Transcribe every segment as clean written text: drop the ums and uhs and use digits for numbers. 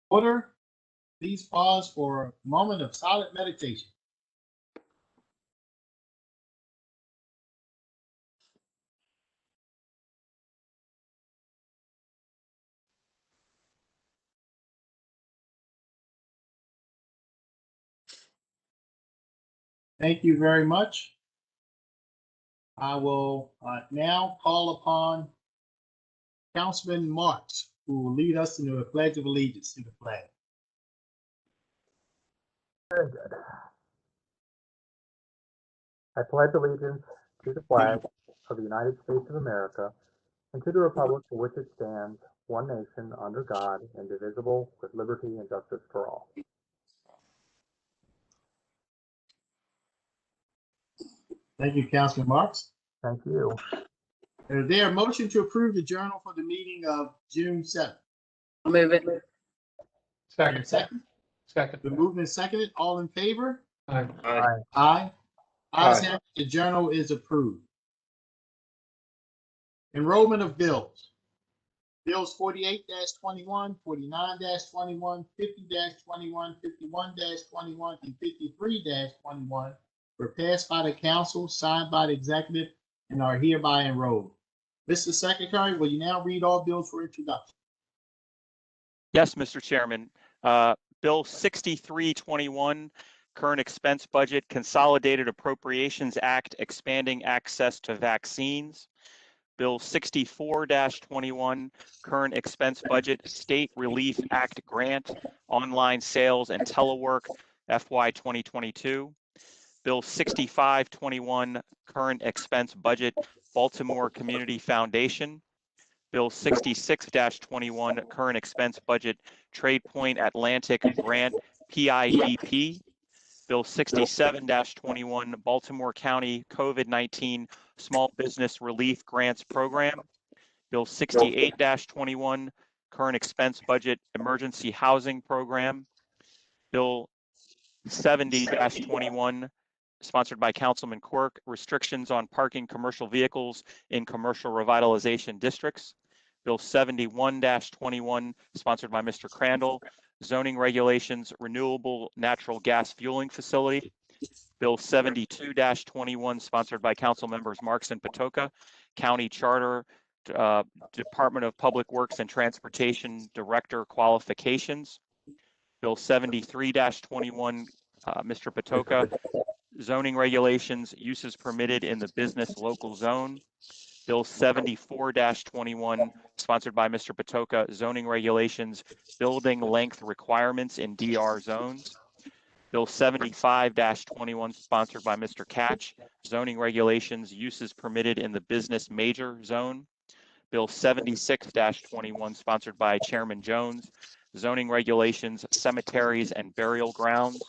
Order. Please pause for a moment of silent meditation. Thank you very much. I will now call upon Councilman Marks, who will lead us into a pledge of allegiance to the flag. Very good. I pledge allegiance to the flag of the United States of America and to the republic for which it stands, one nation, under God, indivisible, with liberty and justice for all. Thank you, Councilman Marks. Thank you. Is there a motion to approve the journal for the meeting of June 7th? I'll move it. Second. Second. The movement is seconded. All in favor? Aye. Aye. Aye. Aye. Ayes have it. The journal is approved. Enrollment of bills. Bills 48-21, 49-21, 50-21, 51-21, and 53-21 were passed by the council, signed by the executive, and are hereby enrolled. Mr. Secretary, will you now read all bills for introduction? Yes, Mr. Chairman. Bill 6321, Current Expense Budget, Consolidated Appropriations Act, Expanding Access to Vaccines. Bill 64-21, Current Expense Budget, State Relief Act Grant, Online Sales and Telework, FY 2022. Bill 6521, Current Expense Budget, Baltimore Community Foundation. Bill 66-21, Current Expense Budget, Trade Point Atlantic Grant, PIDP. Bill 67-21, Baltimore County COVID-19 Small Business Relief Grants Program. Bill 68-21, Current Expense Budget, Emergency Housing Program. Bill 70-21, sponsored by Councilman Quirk, Restrictions on Parking Commercial Vehicles in Commercial Revitalization Districts. Bill 71-21, sponsored by Mr. Crandall, Zoning Regulations, Renewable Natural Gas Fueling Facility. Bill 72-21, sponsored by Council Members Marks and Patoka, County Charter, Department of Public Works and Transportation Director Qualifications. Bill 73-21, Mr. Patoka, Zoning Regulations, Uses Permitted in the Business Local Zone. Bill 74-21, sponsored by Mr. Patoka, Zoning Regulations, Building Length Requirements in DR Zones. Bill 75-21, sponsored by Mr. Catch, Zoning Regulations, Uses Permitted in the Business Major Zone. Bill 76-21, sponsored by Chairman Jones, Zoning Regulations, Cemeteries and Burial Grounds.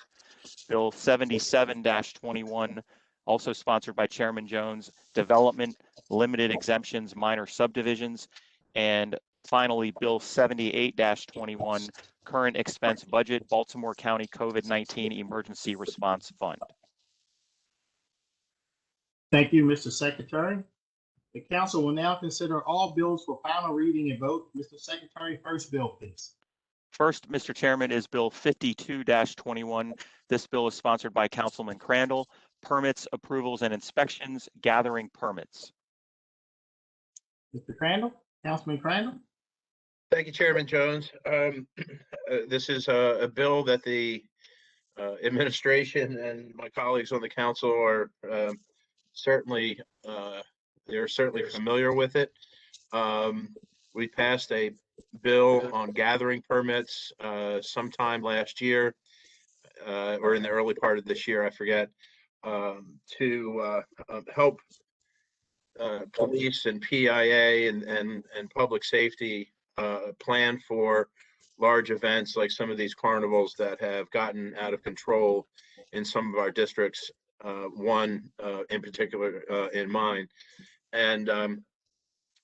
Bill 77-21, also sponsored by Chairman Jones, Development, Limited Exemptions, Minor Subdivisions. And finally, Bill 78-21, Current Expense Budget, Baltimore County COVID-19 Emergency Response Fund. Thank you, Mr. Secretary. The council will now consider all bills for final reading and vote. Mr. Secretary, first bill, please. First, Mr. Chairman, is Bill 52-21. This bill is sponsored by Councilman Crandall. Permits, approvals, and inspections, gathering permits. Mr. Crandall, Councilman Crandall. Thank you, Chairman Jones. This is a bill that the administration and my colleagues on the council are certainly familiar with it. We passed a bill on gathering permits sometime last year or in the early part of this year, I forget, to help police and PIA and public safety plan for large events like some of these carnivals that have gotten out of control in some of our districts, one in particular in mine. And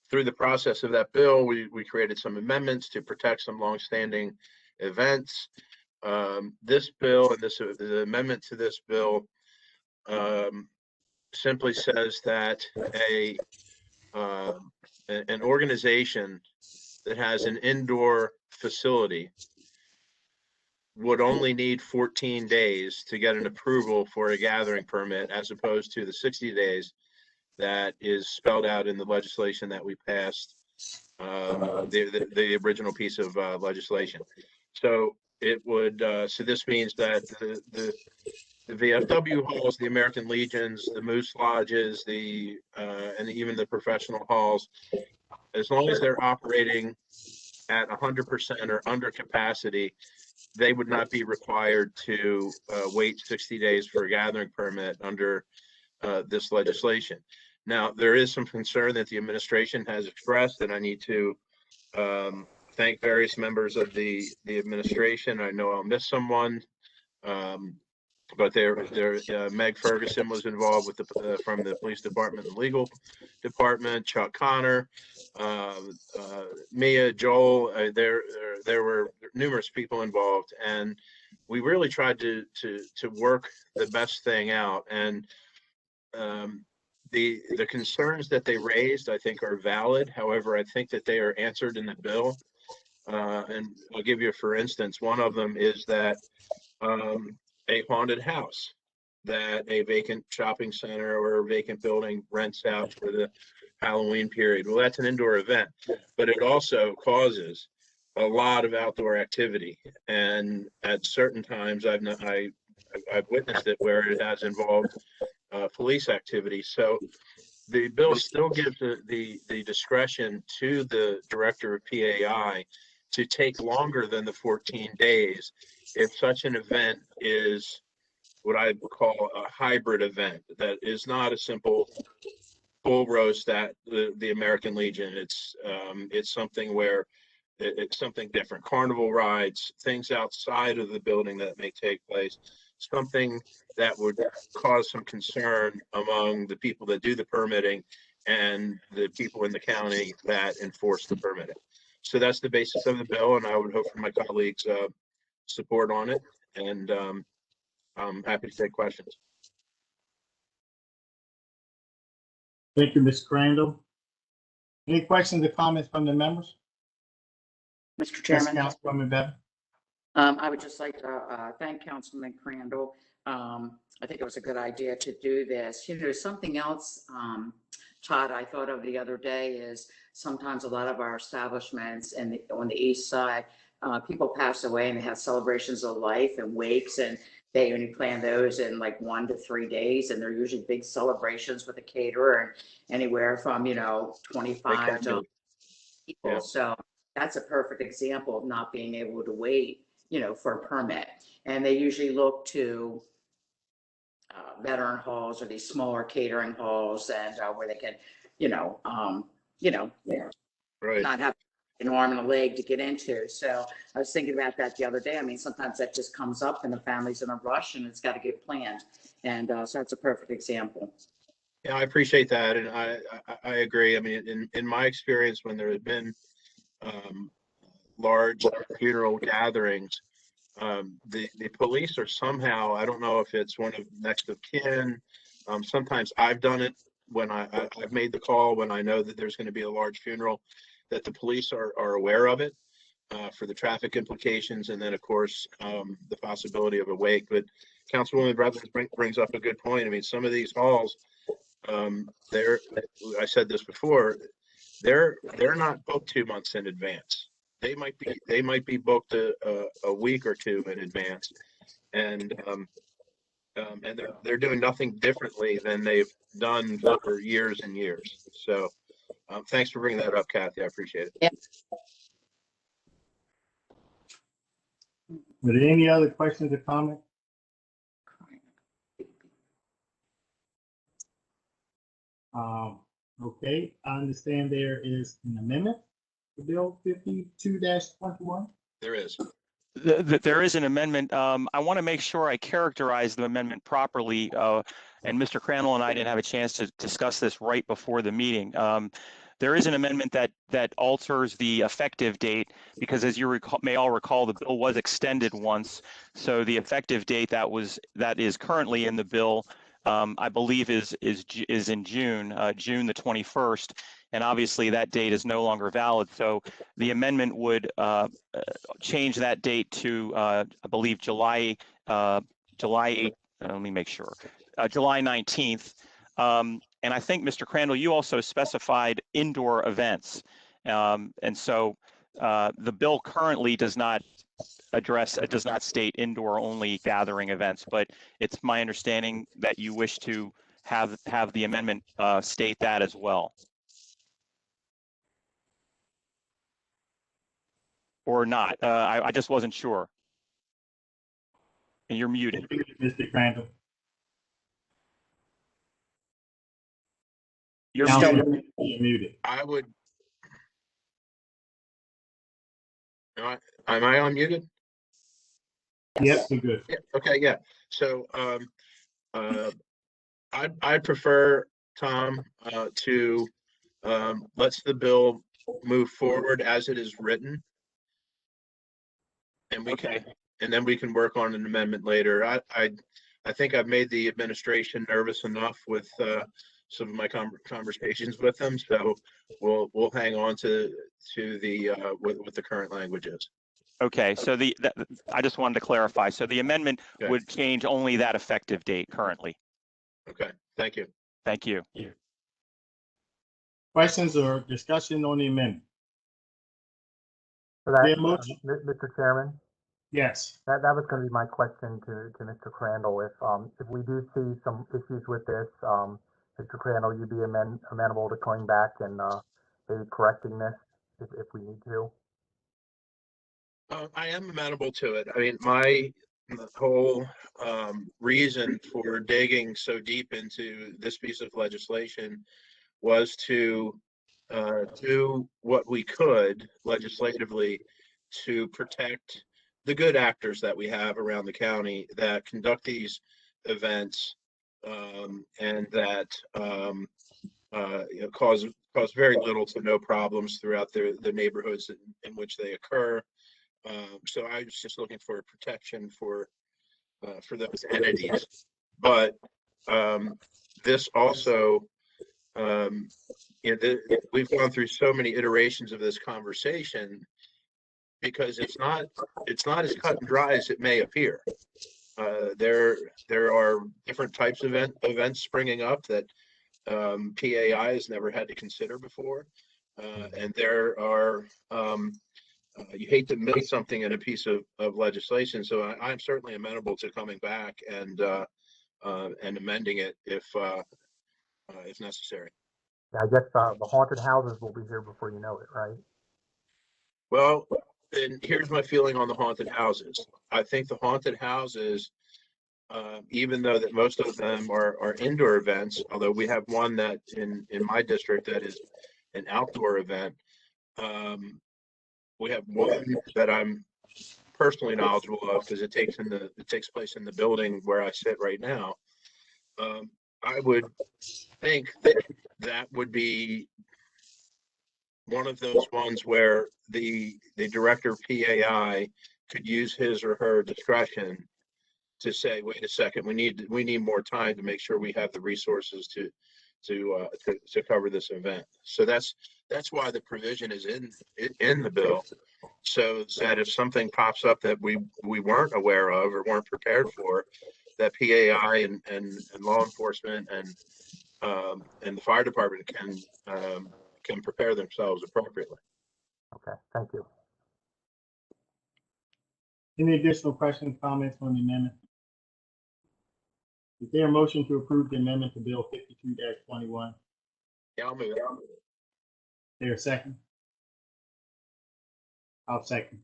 through the process of that bill, we created some amendments to protect some longstanding events. This bill and the amendment to this bill simply says that an organization that has an indoor facility would only need 14 days to get an approval for a gathering permit, as opposed to the 60 days that is spelled out in the legislation that we passed, the original piece of legislation. So it would, so this means that the VFW halls, the American Legions, the Moose Lodges, and even the professional halls, as long as they're operating at 100% or under capacity, they would not be required to wait 60 days for a gathering permit under this legislation. Now, there is some concern that the administration has expressed, and I need to thank various members of the administration. I know I'll miss someone, but Meg Ferguson was involved with from the police department and legal department, Chuck Connor, Mia, Joel. There were numerous people involved, and we really tried to work the best thing out. And the concerns that they raised, I think, are valid. However, I think that they are answered in the bill. And I'll give you, for instance, one of them is that a haunted house that a vacant shopping center or a vacant building rents out for the Halloween period. Well, that's an indoor event, but it also causes a lot of outdoor activity. And at certain times, I've witnessed it where it has involved police activity. So the bill still gives the discretion to the director of PAI to take longer than the 14 days if such an event is what I would call a hybrid event, that is not a simple bull roast at the American Legion. It's something where it's something different. Carnival rides, things outside of the building that may take place, something that would cause some concern among the people that do the permitting and the people in the county that enforce the permitting. So that's the basis of the bill, and I would hope for my colleagues' support on it. And I'm happy to take questions. Thank you, Ms. Crandall. Any questions or comments from the members? Mr. Yes, Chairman, Councilwoman Bevin. I would just like to thank Councilman Crandall. I think it was a good idea to do this. You know, something else, Todd, I thought of the other day is sometimes a lot of our establishments on the east side, people pass away and they have celebrations of life and wakes, and they only plan those in like 1 to 3 days, and they're usually big celebrations with a caterer and anywhere from 25 to people. Yeah. So that's a perfect example of not being able to wait for a permit. And they usually look to veteran halls or these smaller catering halls, and where they can Right. not have an arm and a leg to get into. So I was thinking about that the other day. I mean, sometimes that just comes up and the family's in a rush and it's got to get planned. And so that's a perfect example. Yeah, I appreciate that, and I agree. I mean, in my experience, when there have been large funeral gatherings, the police are somehow, I don't know if it's one of next of kin. Sometimes I've done it when I've made the call when I know that there's going to be a large funeral, that the police are aware of it for the traffic implications, and then of course the possibility of a wake. But Councilwoman Brothers brings up a good point. I mean, some of these halls, I said this before, they're not booked 2 months in advance. They might be booked a week or two in advance, and they're doing nothing differently than they've done for years and years. So thanks for bringing that up, Kathy. I appreciate it. Yeah. Are there any other questions or comments? Okay, I understand there is an amendment to Bill 52-21. There is. There is an amendment. I want to make sure I characterize the amendment properly. And Mr. Crandall and I didn't have a chance to discuss this right before the meeting. There is an amendment that alters the effective date, because as you may all recall, the bill was extended once. So the effective date that is currently in the bill, I believe is in June, June the 21st. and obviously that date is no longer valid. So the amendment would change that date to, I believe, July 8th. Let me make sure. July 19th. And I think, Mr. Crandall, you also specified indoor events. And so the bill currently does not state indoor only gathering events, but it's my understanding that you wish to have the amendment state that as well. Or not. I just wasn't sure. And you're muted. Mr. Crandall. You're Councilman, you're muted. I would. Am I unmuted? Yes, we're good. Yeah, okay, yeah. So I'd prefer, Tom, to let's the bill move forward as it is written. And we Okay. can, and then we can work on an amendment later. I think I've made the administration nervous enough with some of my conversations with them, so we'll hang on to the what the current language is. Okay, so I just wanted to clarify. So the amendment Okay. would change only that effective date currently. Okay, thank you. Thank you. Questions or discussion on the amendment? For that, Yeah, motion. Mr. Chairman, Yes. that was going to be my question to Mr. Crandall. If we do see some issues with this, Mr. Crandall, you'd be amenable to coming back and maybe correcting this if we need to. I am amenable to it. I mean, my whole reason for digging so deep into this piece of legislation was to do what we could legislatively to protect the good actors that we have around the county that conduct these events and that cause very little to no problems throughout the neighborhoods in which they occur. So I was just looking for protection for those entities, but this also, we've gone through so many iterations of this conversation because it's not as cut and dry as it may appear. There are different types of events springing up that PAI has never had to consider before, and there are. You hate to miss something in a piece of legislation, so I'm certainly amenable to coming back and amending it if necessary. Yeah, I guess the haunted houses will be here before you know it, right? Well, and here's my feeling on the haunted houses. I think the haunted houses, even though that most of them are indoor events, although we have one that in my district that is an outdoor event. We have one that I'm personally knowledgeable of because it takes place in the building where I sit right now. I would think that would be one of those ones where the director of PAI could use his or her discretion to say, wait a second, we need more time to make sure we have the resources to cover this event. So that's why the provision is in the bill, so that if something pops up that we weren't aware of or weren't prepared for, that PAI and law enforcement and the fire department can prepare themselves appropriately. Okay, thank you. Any additional questions, comments on the amendment? Is there a motion to approve the amendment to Bill 52-21? Yeah, I'll move it. Is there a second? I'll second.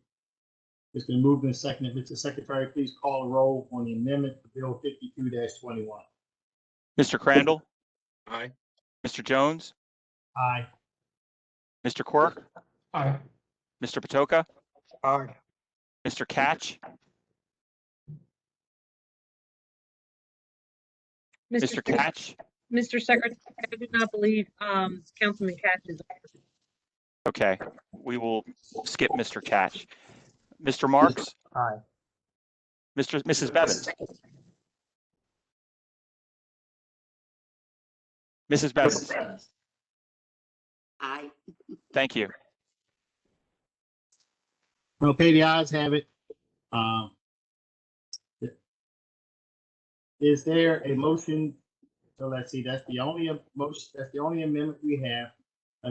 It's been moved and seconded. Mr. Secretary, please call a roll on the amendment to Bill 52-21. Mr. Crandall, Aye. Mr. Jones, Aye. Mr. Quirk, Aye. Mr. Patoka, Aye. Mr. Catch, Mr. Catch. Mr. Secretary, I do not believe Councilman Catch is. Okay, we will skip Mr. Catch. Mr. Marks, Aye. Mrs. Bevins. Mrs. Bevins. Aye. Thank you. Okay, the ayes have it. Is there a motion? So let's see, that's the only motion, that's the only amendment we have.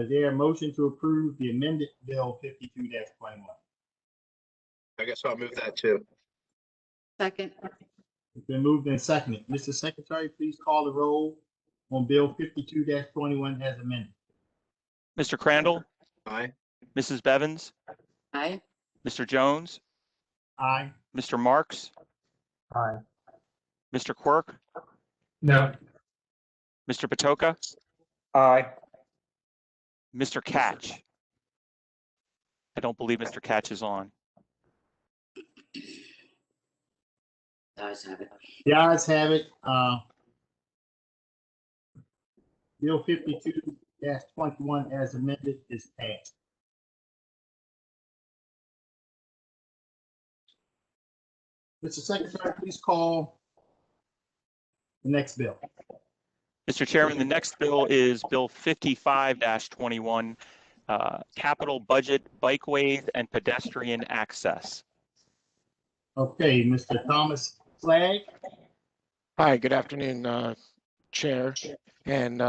Is there a motion to approve the amended bill 52-21? I guess I'll move that too. Second. It's been moved and seconded. Mr. Secretary, please call the roll on bill 52-21 as amended. Mr. Crandall, Aye. Mrs. Bevins, Aye. Mr. Jones, Aye. Mr. Marks, Aye. Mr. Quirk, No. Mr. Patoka, Aye. Mr. Catch. I don't believe Mr. Catch is on. The ayes have it. The ayes have it. Bill 52-21 as amended is passed. Mr. Secretary, please call the next bill. Mr. Chairman, the next bill is Bill 55-21, Capital Budget Bikeways and Pedestrian Access. Okay, Mr. Thomas Flagg. Hi, good afternoon, Chair and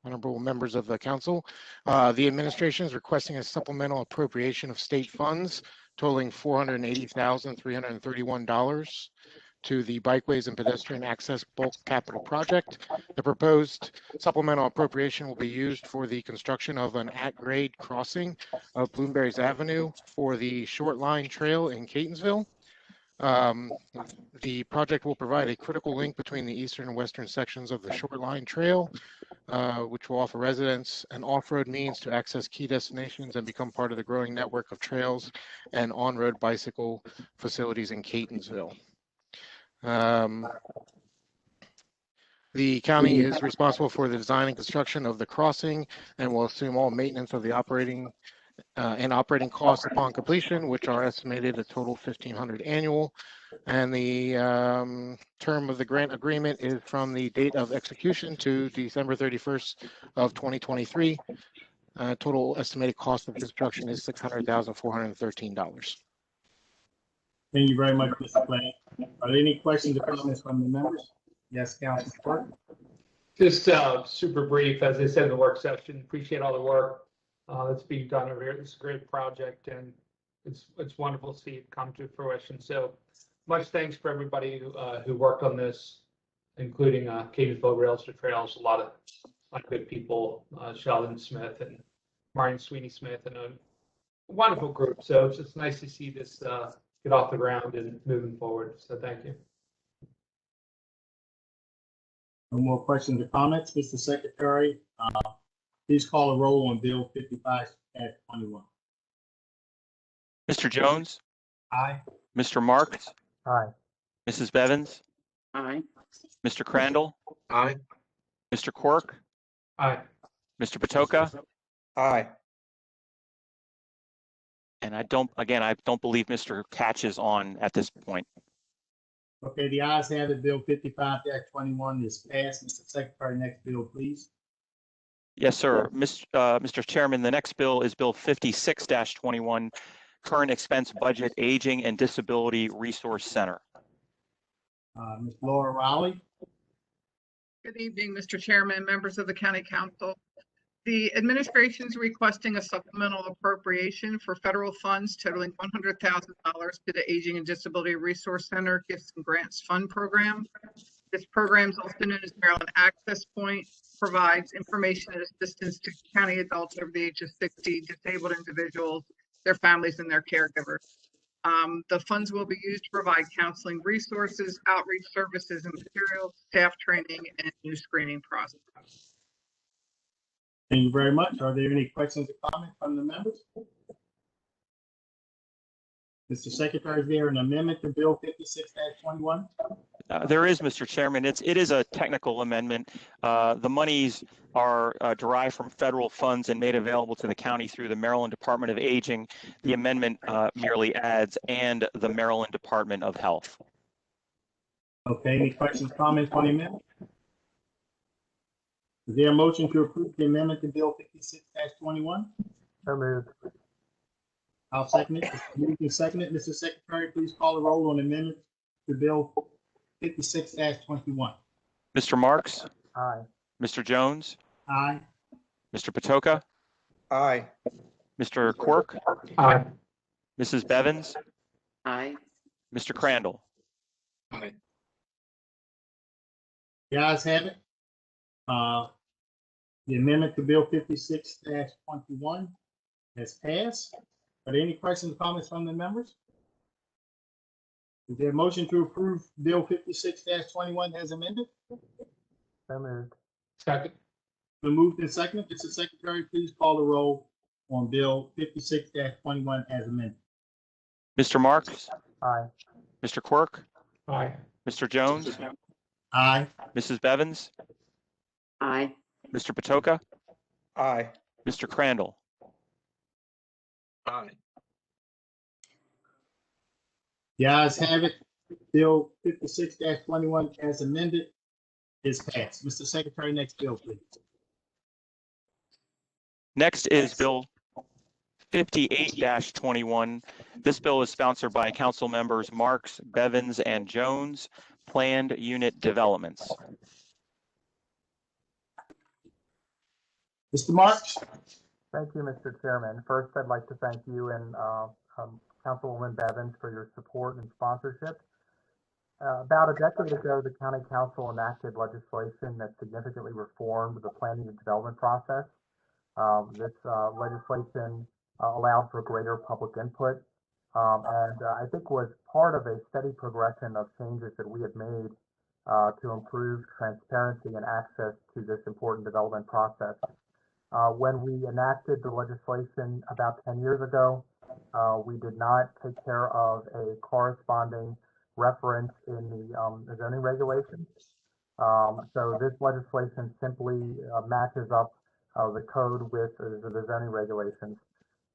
honorable members of the council. The administration is requesting a supplemental appropriation of state funds totaling $480,331 to the Bikeways and Pedestrian Access Bulk Capital Project. The proposed supplemental appropriation will be used for the construction of an at-grade crossing of Bloomberry's Avenue for the Short Line Trail in Catonsville. The project will provide a critical link between the eastern and western sections of the Short Line Trail, which will offer residents an off-road means to access key destinations and become part of the growing network of trails and on-road bicycle facilities in Catonsville. The county is responsible for the design and construction of the crossing and will assume all maintenance of the operating costs upon completion, which are estimated a total $1,500 annual. And the term of the grant agreement is from the date of execution to December 31st of 2023. Total estimated cost of construction is $600,413. Thank you very much, Mr. Flagg. Are there any questions or comments from the members? Yes, Councilman Quirk. Just super brief, as I said in the work session, appreciate all the work that's being done over here. It's a great project and it's wonderful to see it come to fruition. So much thanks for everybody who worked on this, including Catonsville Rails to Trails, a lot of good people, Sheldon Smith and Marion Sweeney Smith, and a wonderful group. So it's just nice to see this get off the ground and moving forward. So thank you. No more questions or comments, Mr. Secretary. Please call a roll on bill 55-21. Mr. Jones, Aye. Mr. Marks, Aye. Mrs. Bevins, Aye. Mr. Crandall, Aye. Mr. Quirk, Aye. Mr. Patoka, Aye. and I don't believe Mr. Catch is on at this point. Okay, the ayes have it. Bill 55-21 is passed. Mr. Secretary, next bill, please. Yes, sir. Mr. Chairman, the next bill is Bill 56-21, Current Expense Budget Aging and Disability Resource Center. Ms. Laura Rowley. Good evening, Mr. Chairman, members of the County Council. The administration is requesting a supplemental appropriation for federal funds totaling $100,000 to the Aging and Disability Resource Center Gifts and Grants Fund Program. This program is also known as Maryland Access Point, provides information and assistance to county adults over the age of 60, disabled individuals, their families, and their caregivers. The funds will be used to provide counseling resources, outreach services and materials, staff training, and new screening process. Thank you very much. Are there any questions or comments from the members? Mr. Secretary, is there an amendment to Bill 56-21? There is, Mr. Chairman. It is a technical amendment. The monies are derived from federal funds and made available to the county through the Maryland Department of Aging. The amendment merely adds "and the Maryland Department of Health." Okay, any questions, comments on the amendment? Is there a motion to approve the amendment to Bill 56-21? So moved. I'll second it. Moved and seconded. Mr. Secretary, please call the roll on amendment to Bill 56-21. Mr. Marks, Aye. Mr. Jones, Aye. Mr. Patoka, Aye. Mr. Quirk, Aye. Mrs. Bevins, Aye. Mr. Crandall. Aye. The ayes have it. The amendment to Bill 56-21 has passed. Are there any questions or comments from the members? Is there a motion to approve Bill 56-21 as amended? So moved. Second. Been moved and seconded. Mr. Secretary, please call the roll on Bill 56-21 as amended. Mr. Marks, Aye. Mr. Quirk, Aye. Mr. Jones, Aye. Mrs. Bevins, Aye. Mr. Patoka, Aye. Mr. Crandall. Aye. The ayes have it. Bill 56-21 as amended is passed. Mr. Secretary, next bill, please. Next is Bill 58-21. This bill is sponsored by Council members Marks, Bevins, and Jones. Planned unit developments. Mr. Marks? Thank you, Mr. Chairman. First, I'd like to thank you and Councilwoman Bevins for your support and sponsorship. About a decade ago, the County Council enacted legislation that significantly reformed the planning and development process. This legislation allowed for greater public input and I think was part of a steady progression of changes that we have made to improve transparency and access to this important development process. When we enacted the legislation about 10 years ago, we did not take care of a corresponding reference in the zoning regulations. So this legislation simply matches up the code with the zoning regulations.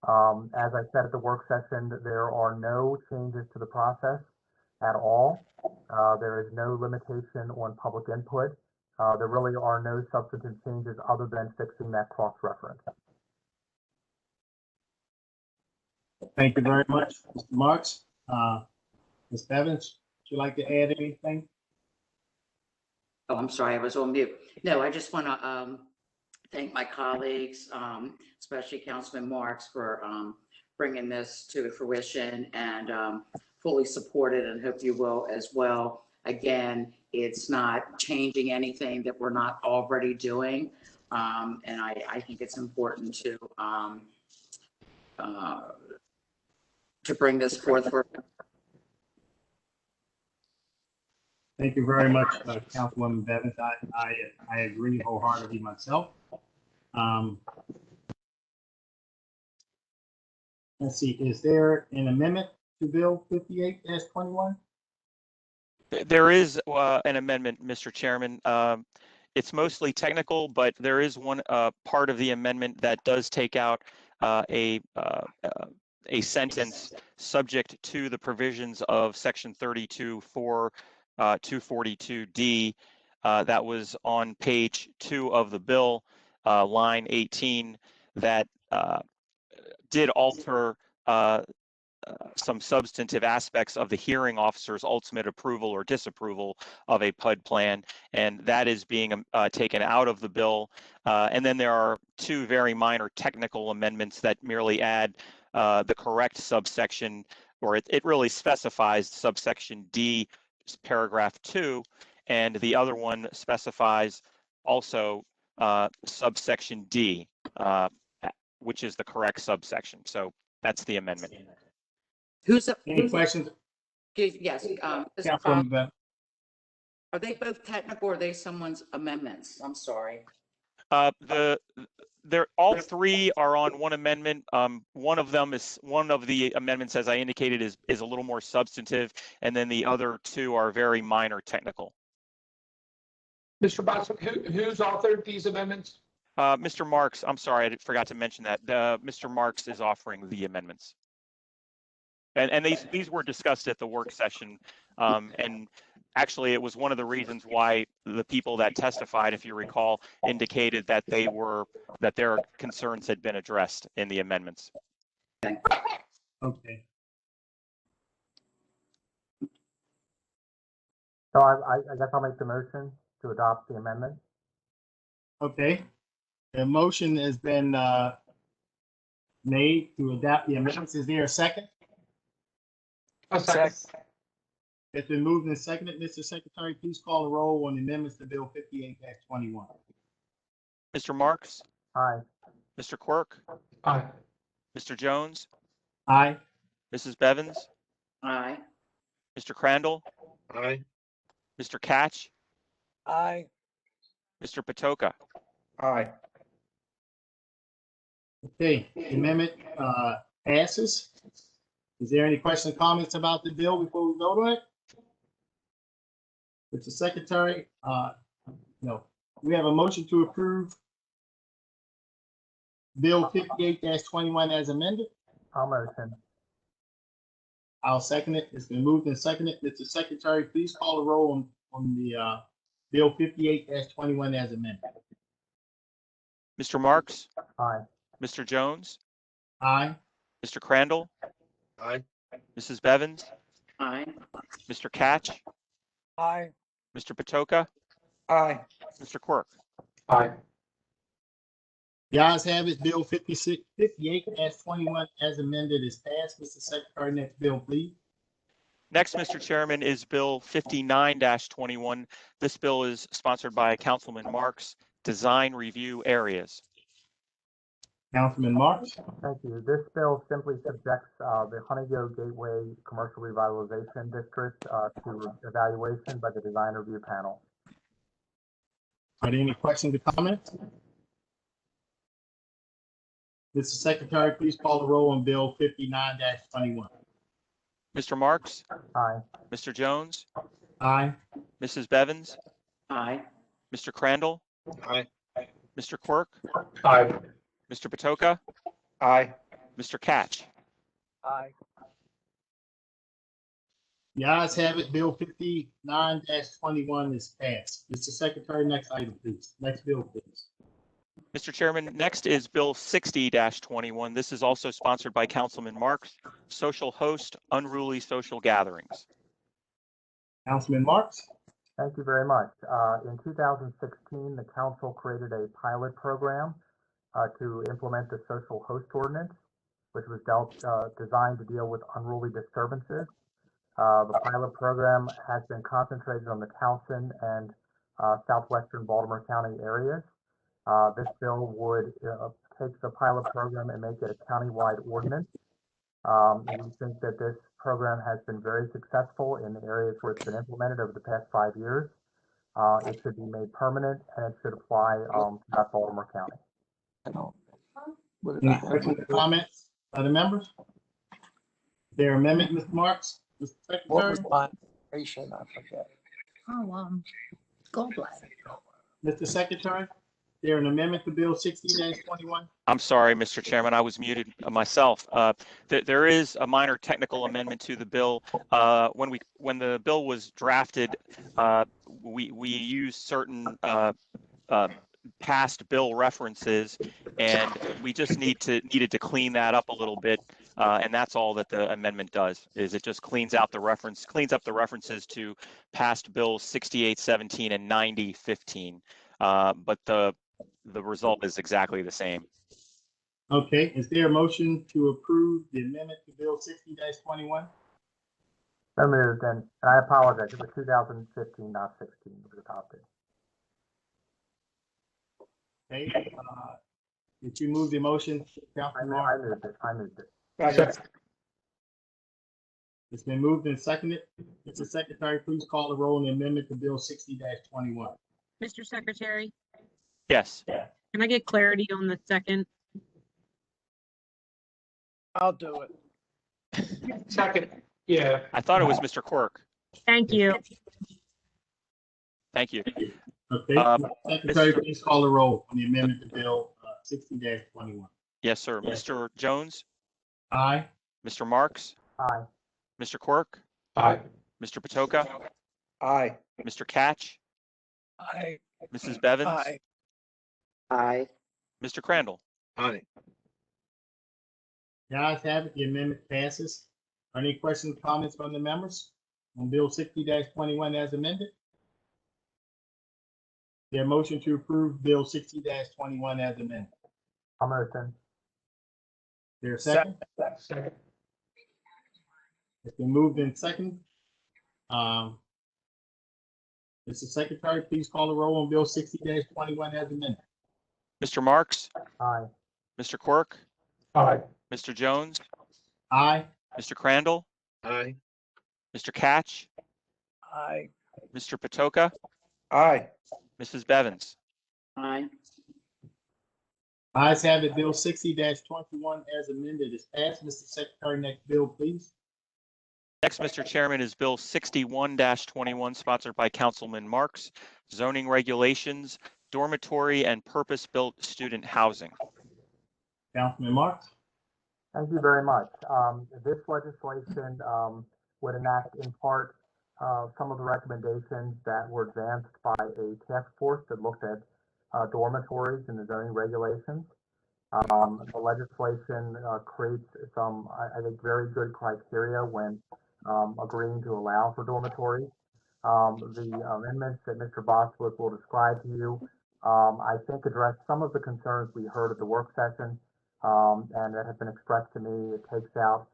As I said at the work session, there are no changes to the process at all. There is no limitation on public input. There really are no substantive changes other than fixing that cross-reference. Thank you very much, Mr. Marks. Ms. Bevins, would you like to add anything? Oh, I'm sorry, I was on mute. No, I just want to thank my colleagues, especially Councilman Marks, for bringing this to fruition and fully support it, and hope you will as well. Again, it's not changing anything that we're not already doing, and I think it's important to bring this forth for. Thank you very much, Councilwoman Bevins. I agree wholeheartedly myself. Let's see, is there an amendment to Bill 58-21? There is an amendment, Mr. Chairman. It's mostly technical, but there is one part of the amendment that does take out a sentence subject to the provisions of Section 32(4) 242D that was on page 2 of the bill, line 18, that did alter some substantive aspects of the hearing officer's ultimate approval or disapproval of a PUD plan, and that is being taken out of the bill. And then there are two very minor technical amendments that merely add the correct subsection, or it really specifies subsection D, paragraph 2, and the other one specifies also subsection D, which is the correct subsection. So that's the amendment. Any questions? Yes. Councilwoman Bevins? Are they both technical or are they someone's amendments? I'm sorry. All three are on one amendment. One of the amendments, as I indicated, is a little more substantive, and then the other two are very minor technical. Mr. Boswick, who's authored these amendments? Mr. Marks, I'm sorry, I forgot to mention that. Mr. Marks is offering the amendments. And these were discussed at the work session. And Actually, it was one of the reasons why the people that testified, if you recall, indicated that that their concerns had been addressed in the amendments. Okay. So I guess I'll make the motion to adopt the amendment. Okay. The motion has been made to adopt the amendments. Is there a second? A second. It's been moved and seconded. Mr. Secretary, please call the roll on the amendments to Bill 58-21. Mr. Marks, Aye. Mr. Quirk, Aye. Mr. Jones, Aye. Mrs. Bevins, Aye. Mr. Crandall, Aye. Mr. Catch, Aye. Mr. Patoka. Aye. Okay, the amendment passes. Is there any questions or comments about the bill before we vote on it? Mr. Secretary, no. We have a motion to approve Bill 58-21 as amended. I'll motion. I'll second it. It's been moved and seconded. Mr. Secretary, please call the roll on the Bill 58-21 as amended. Mr. Marks, Aye. Mr. Jones, Aye. Mr. Crandall, Aye. Mrs. Bevins, Aye. Mr. Catch, Aye. Mr. Patoka, Aye. Mr. Quirk. Aye. The ayes have it. Bill 58-21 as amended is passed. Mr. Secretary, next bill, please. Next, Mr. Chairman, is Bill 59-21. This bill is sponsored by Councilman Marks, Design Review Areas. Councilman Marks. Thank you. This bill simply subjects the Honeygo Gateway Commercial Revitalization District to evaluation by the Design Review Panel. Are there any questions or comments? Mr. Secretary, please call the roll on Bill 59-21. Mr. Marks, Aye. Mr. Jones, Aye. Mrs. Bevins, Aye. Mr. Crandall, Aye. Mr. Quirk, Aye. Mr. Patoka, Aye. Mr. Catch. Aye. The ayes have it. Bill 59-21 is passed. Mr. Secretary, next item, please. Next bill, please. Mr. Chairman, next is Bill 60-21. This is also sponsored by Councilman Marks, Social Host Unruly Social Gatherings. Councilman Marks. Thank you very much. In 2016, the council created a pilot program to implement the social host ordinance, which was designed to deal with unruly disturbances. The pilot program has been concentrated on the Towson and southwestern Baltimore County areas. This bill would take the pilot program and make it a countywide ordinance. We think that this program has been very successful in the areas where it's been implemented over the past 5 years. It should be made permanent and it should apply throughout Baltimore County. Any questions or comments by the members? Their amendment, Mr. Marks, Mr. What Secretary, was my patient? I forget. Oh, gallbladder. Mr. Secretary, there an amendment to Bill 60-21? I'm sorry, Mr. Chairman, I was muted myself. There is a minor technical amendment to the bill. When the bill was drafted, we used certain past bill references, and we just needed to clean that up a little bit. And that's all that the amendment does, is it just cleans up the references to past bills 6817 and 9015. But the result is exactly the same. Okay, is there a motion to approve the amendment to Bill 60-21? So moved, and I apologize, it was 2015, not 16, it was adopted. Okay, did you move the motion, Councilman Marks? I moved it. It's been moved and seconded. Mr. Secretary, please call the roll on the amendment to Bill 60-21. Mr. Secretary, Yes. can I get clarity on the second? I'll do it. Second. Yeah. I thought it was Mr. Quirk. Thank you. Thank you. Okay, Mr. Secretary, please call the roll on the amendment to Bill 60-21. Yes, sir. Mr. Jones, Aye. Mr. Marks, Aye. Mr. Quirk, Aye. Mr. Patoka, Aye. Mr. Catch, Aye. Mrs. Bevins, Aye. Aye. Mr. Crandall. Aye. The ayes have it, the amendment passes. Are any questions, comments from the members on Bill 60-21 as amended? Their motion to approve Bill 60-21 as amended. I'll motion. There's a second? Second. It's been moved in second. Mr. Secretary, please call the roll on Bill 60-21 as amended. Mr. Marks, Aye. Mr. Quirk, Aye. Mr. Jones, Aye. Mr. Crandall, Aye. Mr. Catch, Aye. Mr. Patoka, Aye. Mrs. Bevins. Aye. Ayes have it, Bill 60-21 as amended is passed. Mr. Secretary, next bill, please. Next, Mr. Chairman, is Bill 61-21, sponsored by Councilman Marks, zoning regulations, dormitory and purpose-built student housing. Councilman Marks. Thank you very much. This legislation would enact in part some of the recommendations that were advanced by a task force that looked at dormitories and the zoning regulations. The legislation creates some, I think, very good criteria when agreeing to allow for dormitories. The amendments that Mr. Bosworth will describe to you, I think, address some of the concerns we heard at the work session and that have been expressed to me. It takes out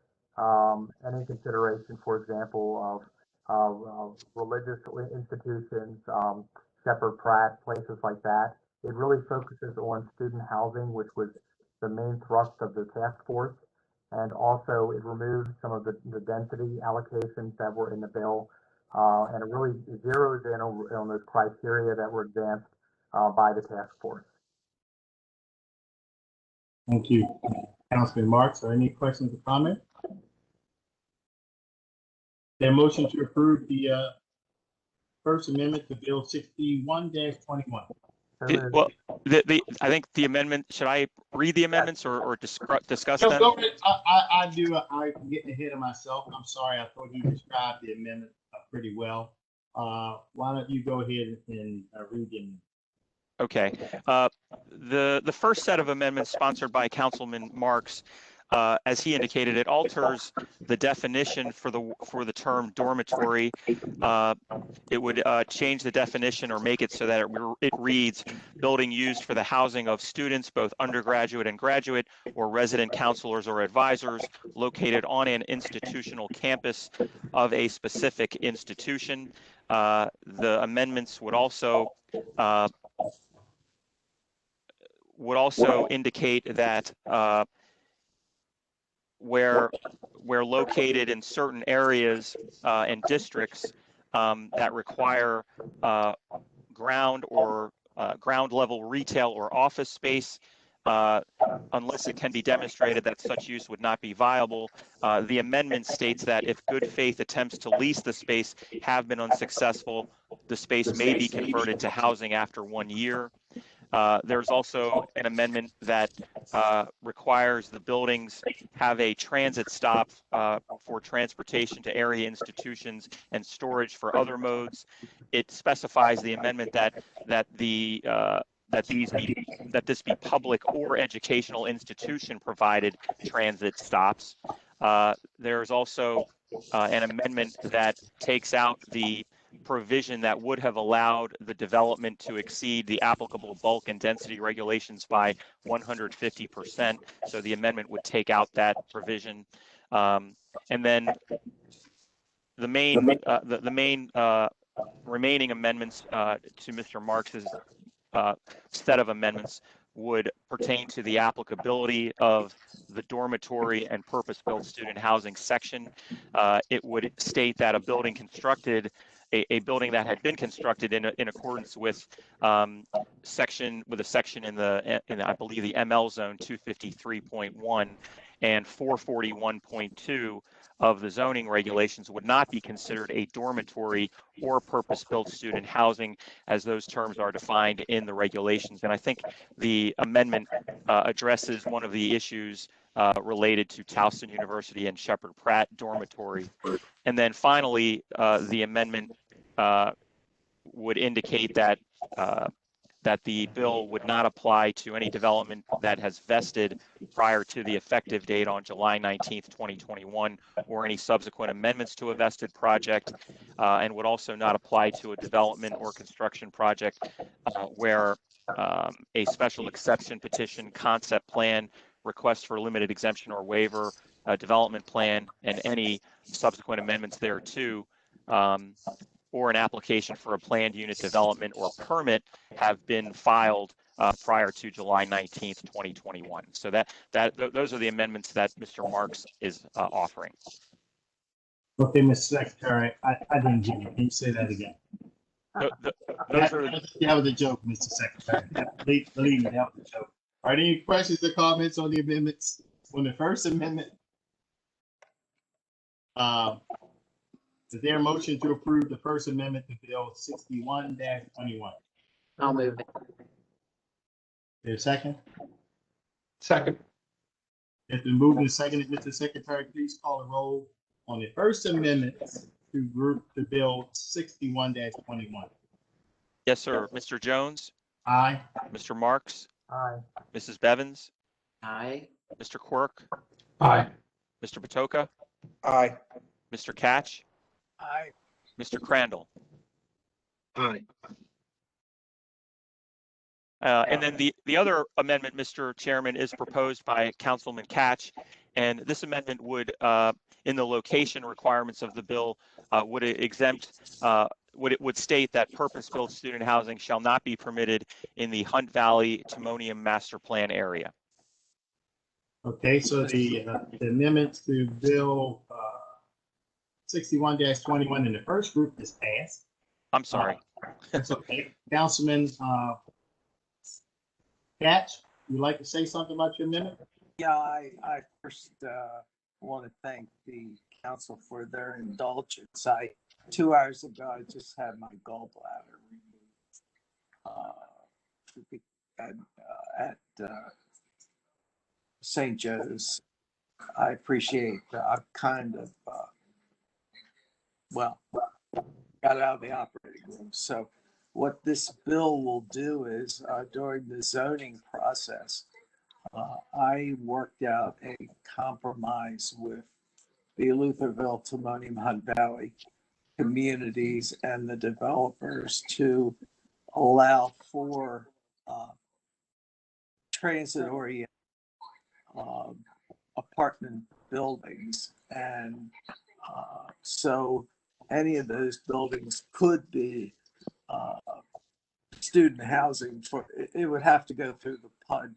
any consideration, for example, of religious institutions, Shepherd Pratt, places like that. It really focuses on student housing, which was the main thrust of the task force. And also it removes some of the density allocations that were in the bill. And it really zeroes in on those criteria that were advanced by the task force. Thank you. Councilman Marks, are any questions or comments? Their motion to approve the First Amendment to Bill 61-21. Well, I think the amendment, should I read the amendments or discuss No, them? go ahead. I'm getting ahead of myself. I'm sorry. I thought he described the amendment pretty well. Why don't you go ahead and read them? Okay. The first set of amendments sponsored by Councilman Marks, as he indicated, it alters the definition for the term dormitory. It would change the definition or make it so that it reads building used for the housing of students, both undergraduate and graduate, or resident counselors or advisors located on an institutional campus of a specific institution. The amendments would also indicate that where located in certain areas and districts that require ground level retail or office space, unless it can be demonstrated that such use would not be viable. The amendment states that if good faith attempts to lease the space have been unsuccessful, the space may be converted to housing after 1 year. There's also an amendment that requires the buildings have a transit stop for transportation to area institutions and storage for other modes. It specifies the amendment that this be public or educational institution provided transit stops. There's also an amendment that takes out the provision that would have allowed the development to exceed the applicable bulk and density regulations by 150%. So the amendment would take out that provision. And then the main remaining amendments to Mr. Marks's set of amendments would pertain to the applicability of the dormitory and purpose-built student housing section. It would state that a building that had been constructed in accordance with a section in the I believe the ML zone 253.1 and 441.2 of the zoning regulations would not be considered a dormitory or purpose-built student housing, as those terms are defined in the regulations. And I think the amendment addresses one of the issues related to Towson University and Shepherd Pratt dormitory. And then finally, the amendment would indicate that that the bill would not apply to any development that has vested prior to the effective date on July 19th, 2021, or any subsequent amendments to a vested project, and would also not apply to a development or construction project where a special exception petition, concept plan, request for limited exemption or waiver, development plan, and any subsequent amendments thereto, or an application for a planned unit development or permit have been filed prior to July 19th, 2021. So those are the amendments that Mr. Marks is offering. Okay, Mr. Secretary, I didn't get you. Can you say that again? Those are, That was a joke, Mr. Secretary. Believe me, that was a joke. Are there any questions or comments on the amendments? On the first amendment? Is there a motion to approve the first amendment to Bill 61-21? I'll move it. Is there a second? Second. It's been moved and seconded. Mr. Secretary, please call the roll on the first amendment to Bill 61-21. yes, sir. Mr. Jones, Aye. Mr. Marks, Aye. Mrs. Bevins, Aye. Mr. Quirk, Aye. Mr. Patoka, Aye. Mr. Catch, Aye. Mr. Crandall. Aye. And then the other amendment, Mr. Chairman, is proposed by Councilman Catch. And this amendment would, in the location requirements of the bill, would would state that purpose-built student housing shall not be permitted in the Hunt Valley Timonium Master Plan area. Okay, so the amendments to Bill 61-21 in the first group is passed. I'm sorry. That's okay. Councilman Catch, you'd like to say something about your amendment? Yeah, I first want to thank the council for their indulgence. 2 hours ago, I just had my gallbladder removed at St. Joe's. I appreciate I've kind of, got out of the operating room. So what this bill will do is during the zoning process, I worked out a compromise with the Lutherville, Timonium, Hunt Valley communities and the developers to allow for transit-oriented apartment buildings. And so any of those buildings could be student housing. For it would have to go through the PUD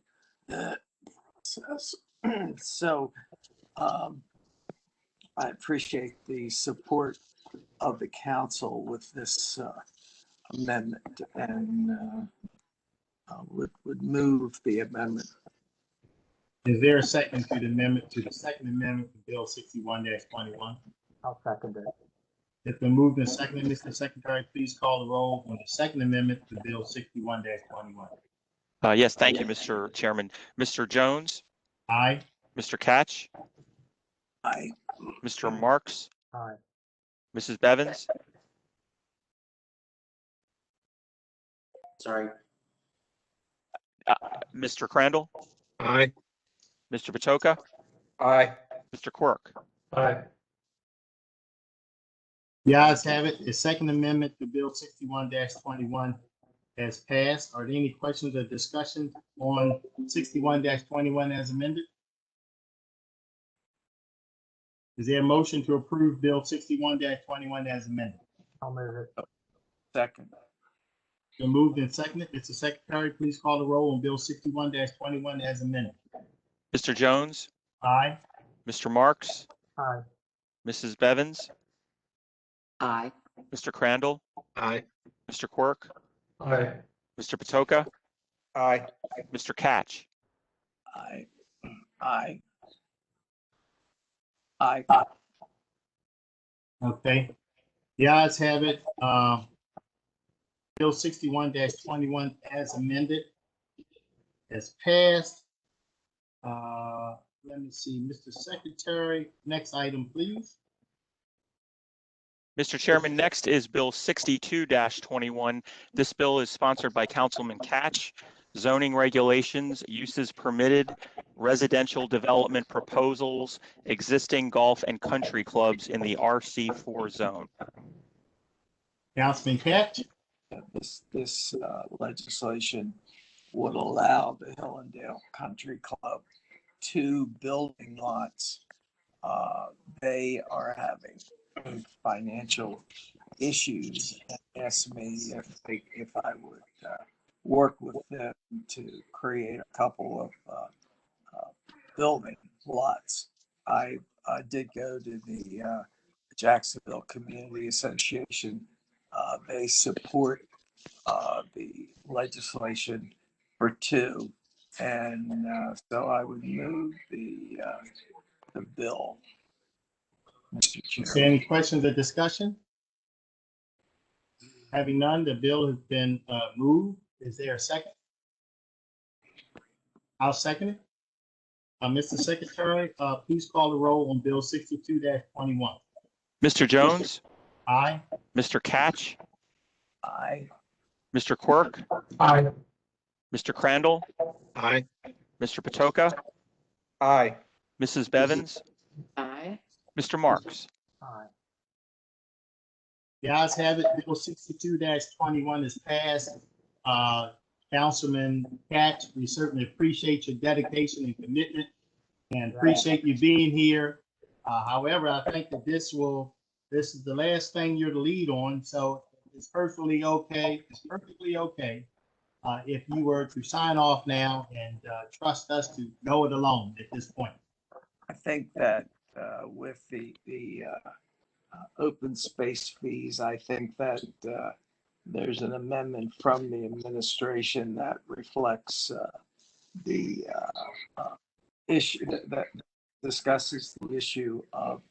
process. So I appreciate the support of the council with this amendment, and would move the amendment. Is there a second to the amendment to the second amendment to Bill 61-21? I'll second it. It's been moved and seconded. Mr. Secretary, please call the roll on the second amendment to Bill 61-21. Yes, thank you, Mr. Chairman. Mr. Jones, Aye. Mr. Catch, Aye. Mr. Marks, Aye. Mrs. Bevins, Sorry. Mr. Crandall, Aye. Mr. Patoka, Aye. Mr. Quirk. Aye. The ayes have it. The second amendment to Bill 61-21 has passed. Are there any questions or discussion on 61-21 as amended? Is there a motion to approve Bill 61-21 as amended? I'll move it. Second. Been moved and seconded. Mr. Secretary, please call the roll on Bill 61-21 as amended. Mr. Jones, Aye. Mr. Marks, Aye. Mrs. Bevins, Aye. Mr. Crandall, Aye. Mr. Quirk, Aye. Mr. Patoka, Aye. Mr. Catch. Aye. Aye. Aye. Okay. The ayes have it. Bill 61-21 as amended has passed. Let me see, Mr. Secretary, next item, please. Mr. Chairman, next is Bill 62-21. This bill is sponsored by Councilman Catch. Zoning regulations, uses permitted, residential development proposals, existing golf and country clubs in the RC4 zone. Councilman Catch? This legislation would allow the Hillendale Country Club 2 building lots. They are having financial issues and asked me if I would work with them to create a couple of building lots. I did go to the Jacksonville Community Association. They support the legislation for 2, and so I would move the bill. Mr. Is there any questions or discussion? Having none, the bill has been moved. Is there a second? I'll second it. Mr. Secretary, please call the roll on Bill 62-21. Mr. Jones? Aye. Mr. Catch? Aye. Mr. Quirk? Aye. Mr. Crandall? Aye. Mr. Patoka? Aye. Mrs. Bevins? Aye. Mr. Marks? Aye. The ayes have it. Bill 62-21 is passed. Councilman Catch, we certainly appreciate your dedication and commitment and appreciate you being here. However, I think that this is the last thing you're the lead on, so it's perfectly okay. It's perfectly okay if you were to sign off now and trust us to go it alone at this point. I think that with the open space fees, I think that there's an amendment from the administration that reflects the issue that discusses the issue of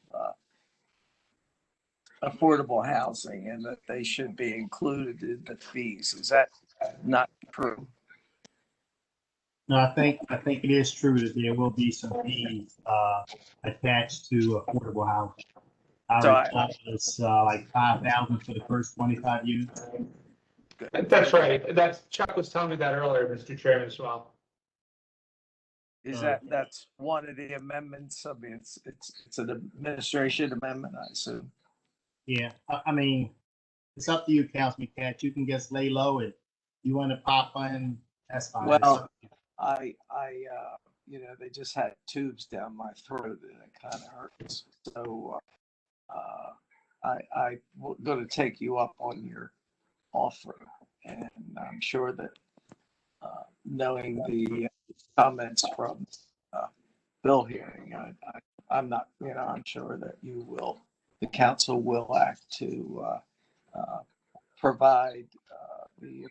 affordable housing and that they should be included in the fees. Is that not true? No, I think it is true that there will be some fees attached to affordable housing. It's like 5,000 for the first 25 units. That's right. Chuck was telling me that earlier, Mr. Chairman, as well. Is that's one of the amendments? I mean, it's an administration amendment, I assume. Yeah, I mean, it's up to you, Councilman Catch. You can just lay low and you want to pop in, that's fine. Well, they just had tubes down my throat and it kind of hurts. So I'm going to take you up on your offer, and I'm sure that knowing the comments from bill hearing, I'm not, I'm sure that the council will act to provide the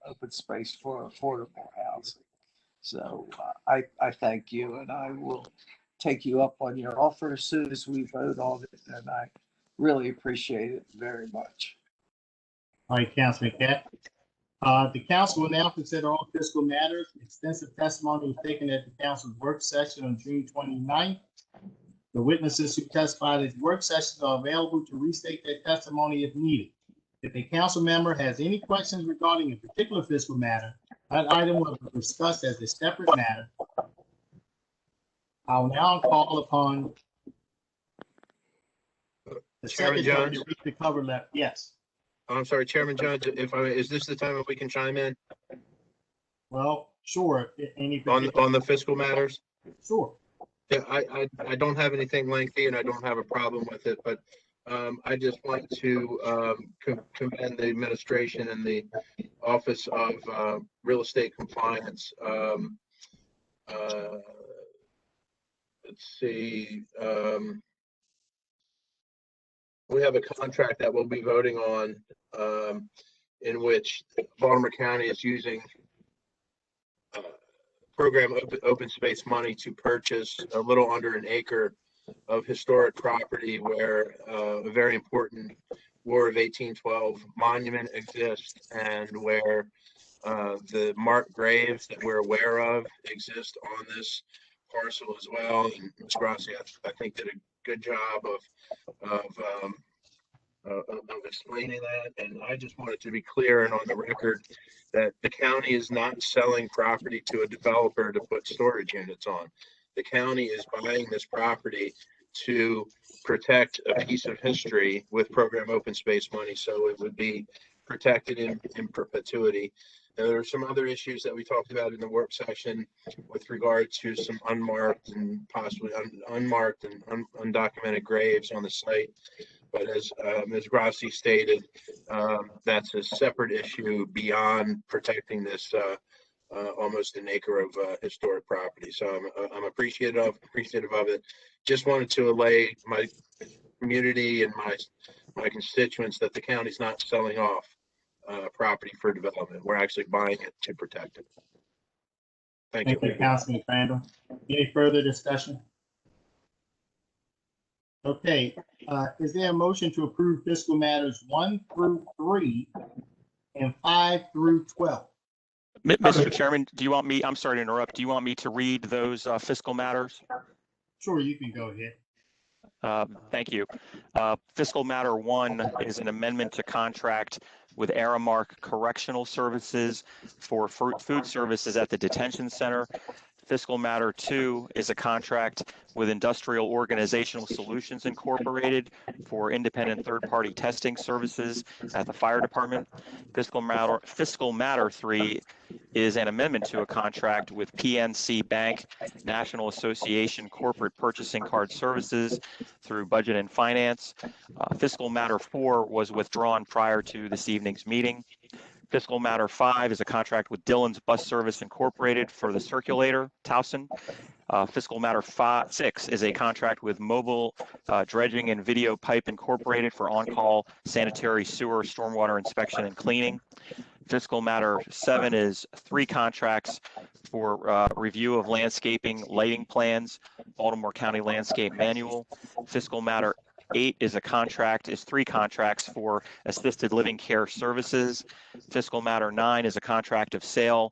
open space for affordable housing. So I thank you, and I will take you up on your offer as soon as we vote on it, and I really appreciate it very much. All right, Councilman Catch. The council will now consider all fiscal matters. Extensive testimony was taken at the council's work session on June 29th. The witnesses who testified at work sessions are available to restate their testimony if needed. If a council member has any questions regarding a particular fiscal matter, that item will be discussed as a separate matter. I'll now call upon the Chairman secretary Jones? to read the cover letter. Yes. I'm sorry, Chairman Jones, is this the time that we can chime in Well, sure. Any on the fiscal matters? Sure. Yeah, I don't have anything lengthy and I don't have a problem with it, but I just want to commend the administration and the Office of Real Estate Compliance. Let's see. We have a contract that we'll be voting on in which Baltimore County is using program open space money to purchase a little under an acre of historic property where a very important War of 1812 monument exists, and where the marked graves that we're aware of exist on this parcel as well. And Ms. Grassi, I think, did a good job of of explaining that. And I just wanted to be clear and on the record that the county is not selling property to a developer to put storage units on. The county is buying this property to protect a piece of history with program open space money, so it would be protected in perpetuity. And there are some other issues that we talked about in the work session with regard to some unmarked and possibly unmarked and undocumented graves on the site. But as Ms. Grassi stated, that's a separate issue beyond protecting this almost an acre of historic property. So I'm appreciative of it. Just wanted to allay my community and my constituents that the county's not selling off property for development. We're actually buying it to protect it. Thank you. Thank you, Councilman Crandall. Any further discussion? Okay, is there a motion to approve fiscal matters 1 through 3 and 5 through 12? Mr. Chairman, do you want me, I'm sorry to interrupt, do you want me to read those fiscal matters? Sure, you can go ahead. Thank you. Fiscal matter 1 is an amendment to contract with Aramark Correctional Services for food services at the detention center. Fiscal matter 2 is a contract with Industrial Organizational Solutions Incorporated for independent third-party testing services at the fire department. Fiscal matter 3 is an amendment to a contract with PNC Bank National Association Corporate Purchasing Card Services through Budget and Finance. Fiscal matter 4 was withdrawn prior to this evening's meeting. Fiscal matter 5 is a contract with Dillon's Bus Service Incorporated for the circulator, Towson. Fiscal matter 6 is a contract with Mobile Dredging and Video Pipe Incorporated for on-call sanitary sewer, stormwater inspection and cleaning. Fiscal matter 7 is 3 contracts for review of landscaping lighting plans, Baltimore County Landscape Manual. Fiscal matter 8 is 3 contracts for assisted living care services. Fiscal matter 9 is a contract of sale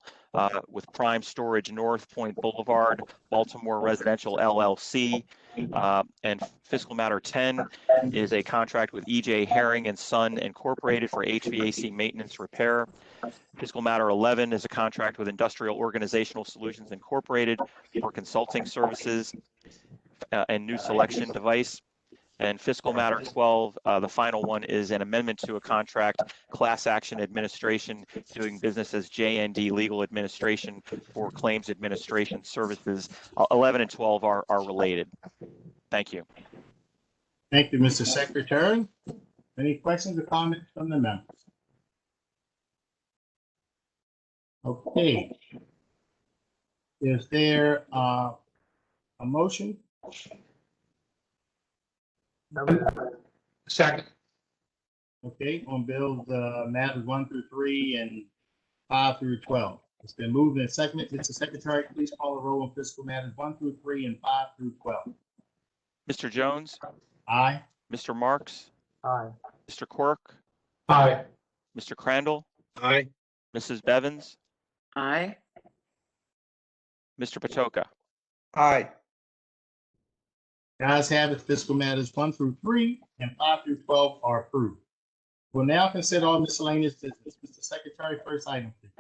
with Prime Storage North Point Boulevard, Baltimore Residential LLC. And fiscal matter 10 is a contract with EJ Herring and Son Incorporated for HVAC maintenance repair. Fiscal matter 11 is a contract with Industrial Organizational Solutions Incorporated for consulting services and new selection device. And fiscal matter 12, the final one, is an amendment to a contract, class action administration, doing business as JND Legal Administration for claims administration services. 11 and 12 are related. Thank you. Thank you, Mr. Secretary. Any questions or comments from the members? Okay. Is there a motion? Second. Okay, on bills, matters 1 through 3 and 5 through 12. It's been moved and seconded. Mr. Secretary, please call the roll on fiscal matters 1 through 3 and 5 through 12. Mr. Jones? Aye. Mr. Marks? Aye. Mr. Quirk? Aye. Mr. Crandall? Aye. Mrs. Bevins? Aye. Mr. Patoka? Aye. Guys have it, fiscal matters 1 through 3 and 5 through 12 are approved. We'll now consider all miscellaneous business. Mr. Secretary, first item, please.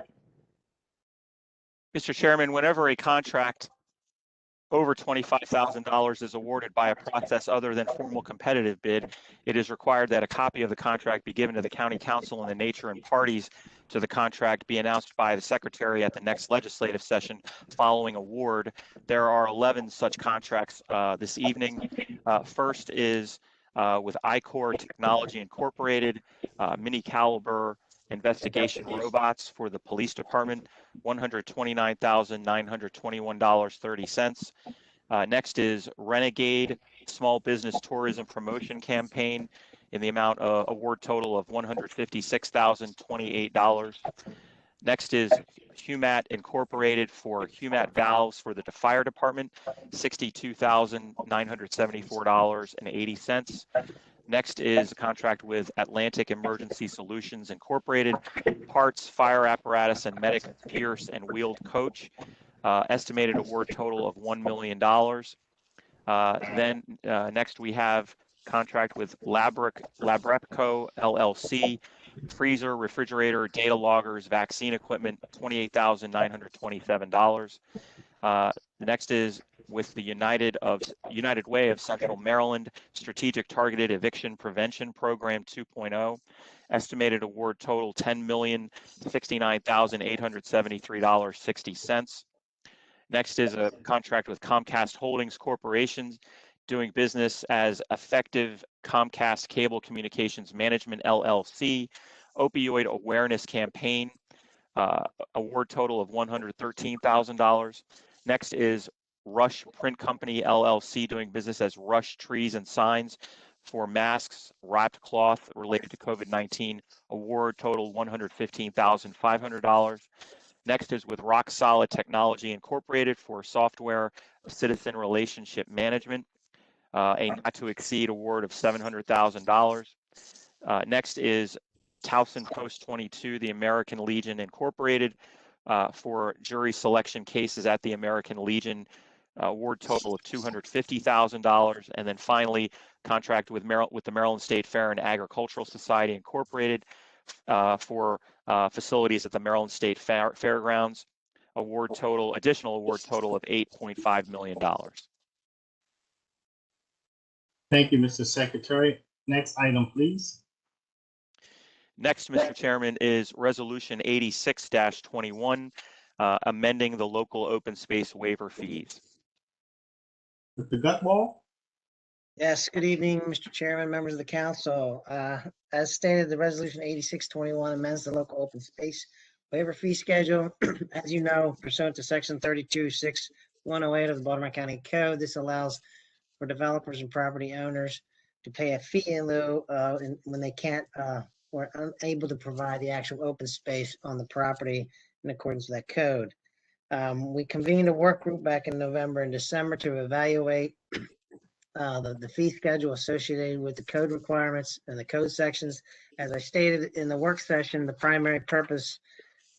Mr. Chairman, whenever a contract over $25,000 is awarded by a process other than formal competitive bid, it is required that a copy of the contract be given to the county council and the nature and parties to the contract be announced by the secretary at the next legislative session following award. There are 11 such contracts this evening. First is with ICOR Technology Incorporated, mini caliber investigation robots for the police department, $129,921.30. Next is Renegade Small Business Tourism Promotion Campaign in the amount of award total of $156,028. Next is Humat Incorporated for Humat Valves for the fire department, $62,974.80. Next is a contract with Atlantic Emergency Solutions Incorporated, parts, fire apparatus, and medic Pierce and wheeled coach, estimated award total of $1 million. Next we have contract with Labrepco LLC, freezer, refrigerator, data loggers, vaccine equipment, $28,927. The next is with the United Way of Central Maryland Strategic Targeted Eviction Prevention Program 2.0. Estimated award total $10,069,873.60. Next is a contract with Comcast Holdings Corporation, doing business as Effective Comcast Cable Communications Management LLC, opioid awareness campaign, award total of $113,000. Next is Rush Print Company LLC, doing business as Rush Trees and Signs, for masks, wrapped cloth related to COVID-19, award total $115,500. Next is with Rock Solid Technology Incorporated for software citizen relationship management, a not to exceed award of $700,000. Next is Towson Post 22, the American Legion Incorporated, for jury selection cases at the American Legion, award total of $250,000. And then finally, contract with the Maryland State Fair and Agricultural Society Incorporated for facilities at the Maryland State Fairgrounds, additional award total of $8.5 million. Thank you, Mr. Secretary. Next item, please. Next, Mr. Chairman, is Resolution 86-21, amending the local open space waiver fees. Mr. Gutwall? Yes, good evening, Mr. Chairman, members of the council. As stated, the resolution 86-21 amends the local open space waiver fee schedule. As you know, pursuant to section 32-6108 of the Baltimore County Code, this allows for developers and property owners to pay a fee in lieu when they can't or unable to provide the actual open space on the property in accordance with that code. We convened a work group back in November and December to evaluate the fee schedule associated with the code requirements and the code sections. As I stated in the work session, the primary purpose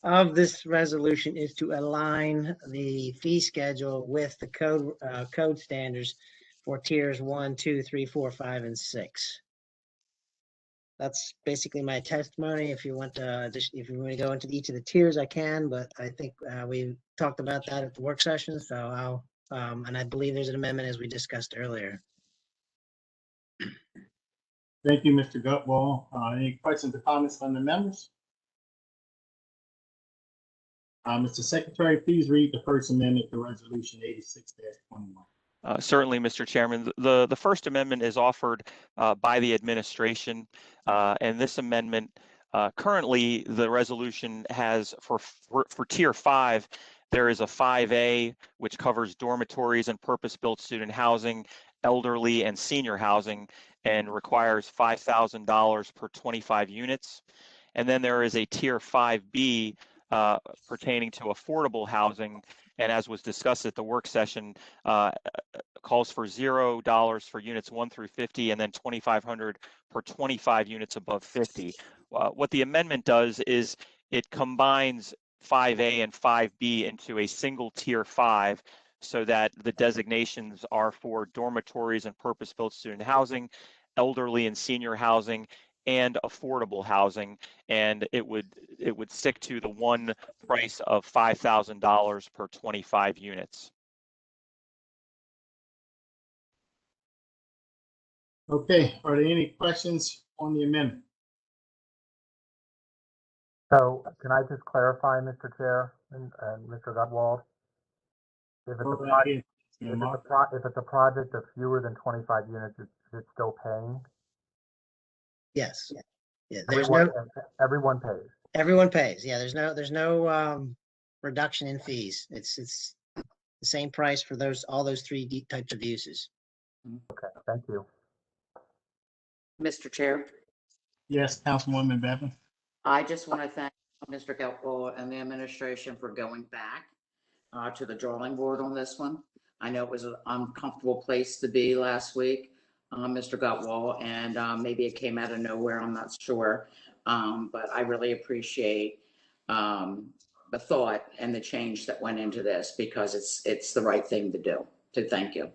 of this resolution is to align the fee schedule with the code standards for tiers 1, 2, 3, 4, 5, and 6. That's basically my testimony. If you want to go into each of the tiers, I can, but I think we talked about that at the work session. So I'll and I believe there's an amendment as we discussed earlier. Thank you, Mr. Gutwall. Any questions or comments from the members? Mr. Secretary, please read the first amendment to Resolution 86-21. Certainly, Mr. Chairman. The First Amendment is offered by the administration, and this amendment, currently the resolution has for Tier 5, there is a 5A, which covers dormitories and purpose-built student housing, elderly and senior housing, and requires $5,000 per 25 units. And then there is a Tier 5B pertaining to affordable housing, and as was discussed at the work session, calls for $0 for units 1 through 50, and then $2,500 per 25 units above 50. What the amendment does is it combines 5A and 5B into a single Tier 5, so that the designations are for dormitories and purpose-built student housing, elderly and senior housing, and affordable housing, and it would stick to the one price of $5,000 per 25 units. Okay, are there any questions on the amendment? So can I just clarify, Mr. Chair and Mr. Gutwald? If it's a project of fewer than 25 units, is it still paying? Yes. Yeah. Everyone pays. Everyone pays. Yeah. There's no reduction in fees. It's the same price for all those three types of uses. Okay. Thank you. Mr. Chair, Yes, Councilwoman Bevan. I just want to thank Mr. Gutwall and the administration for going back to the drawing board on this one. I know it was an uncomfortable place to be last week, Mr. Gutwall, and maybe it came out of nowhere, I'm not sure. But I really appreciate the thought and the change that went into this, because it's the right thing to do. So thank you.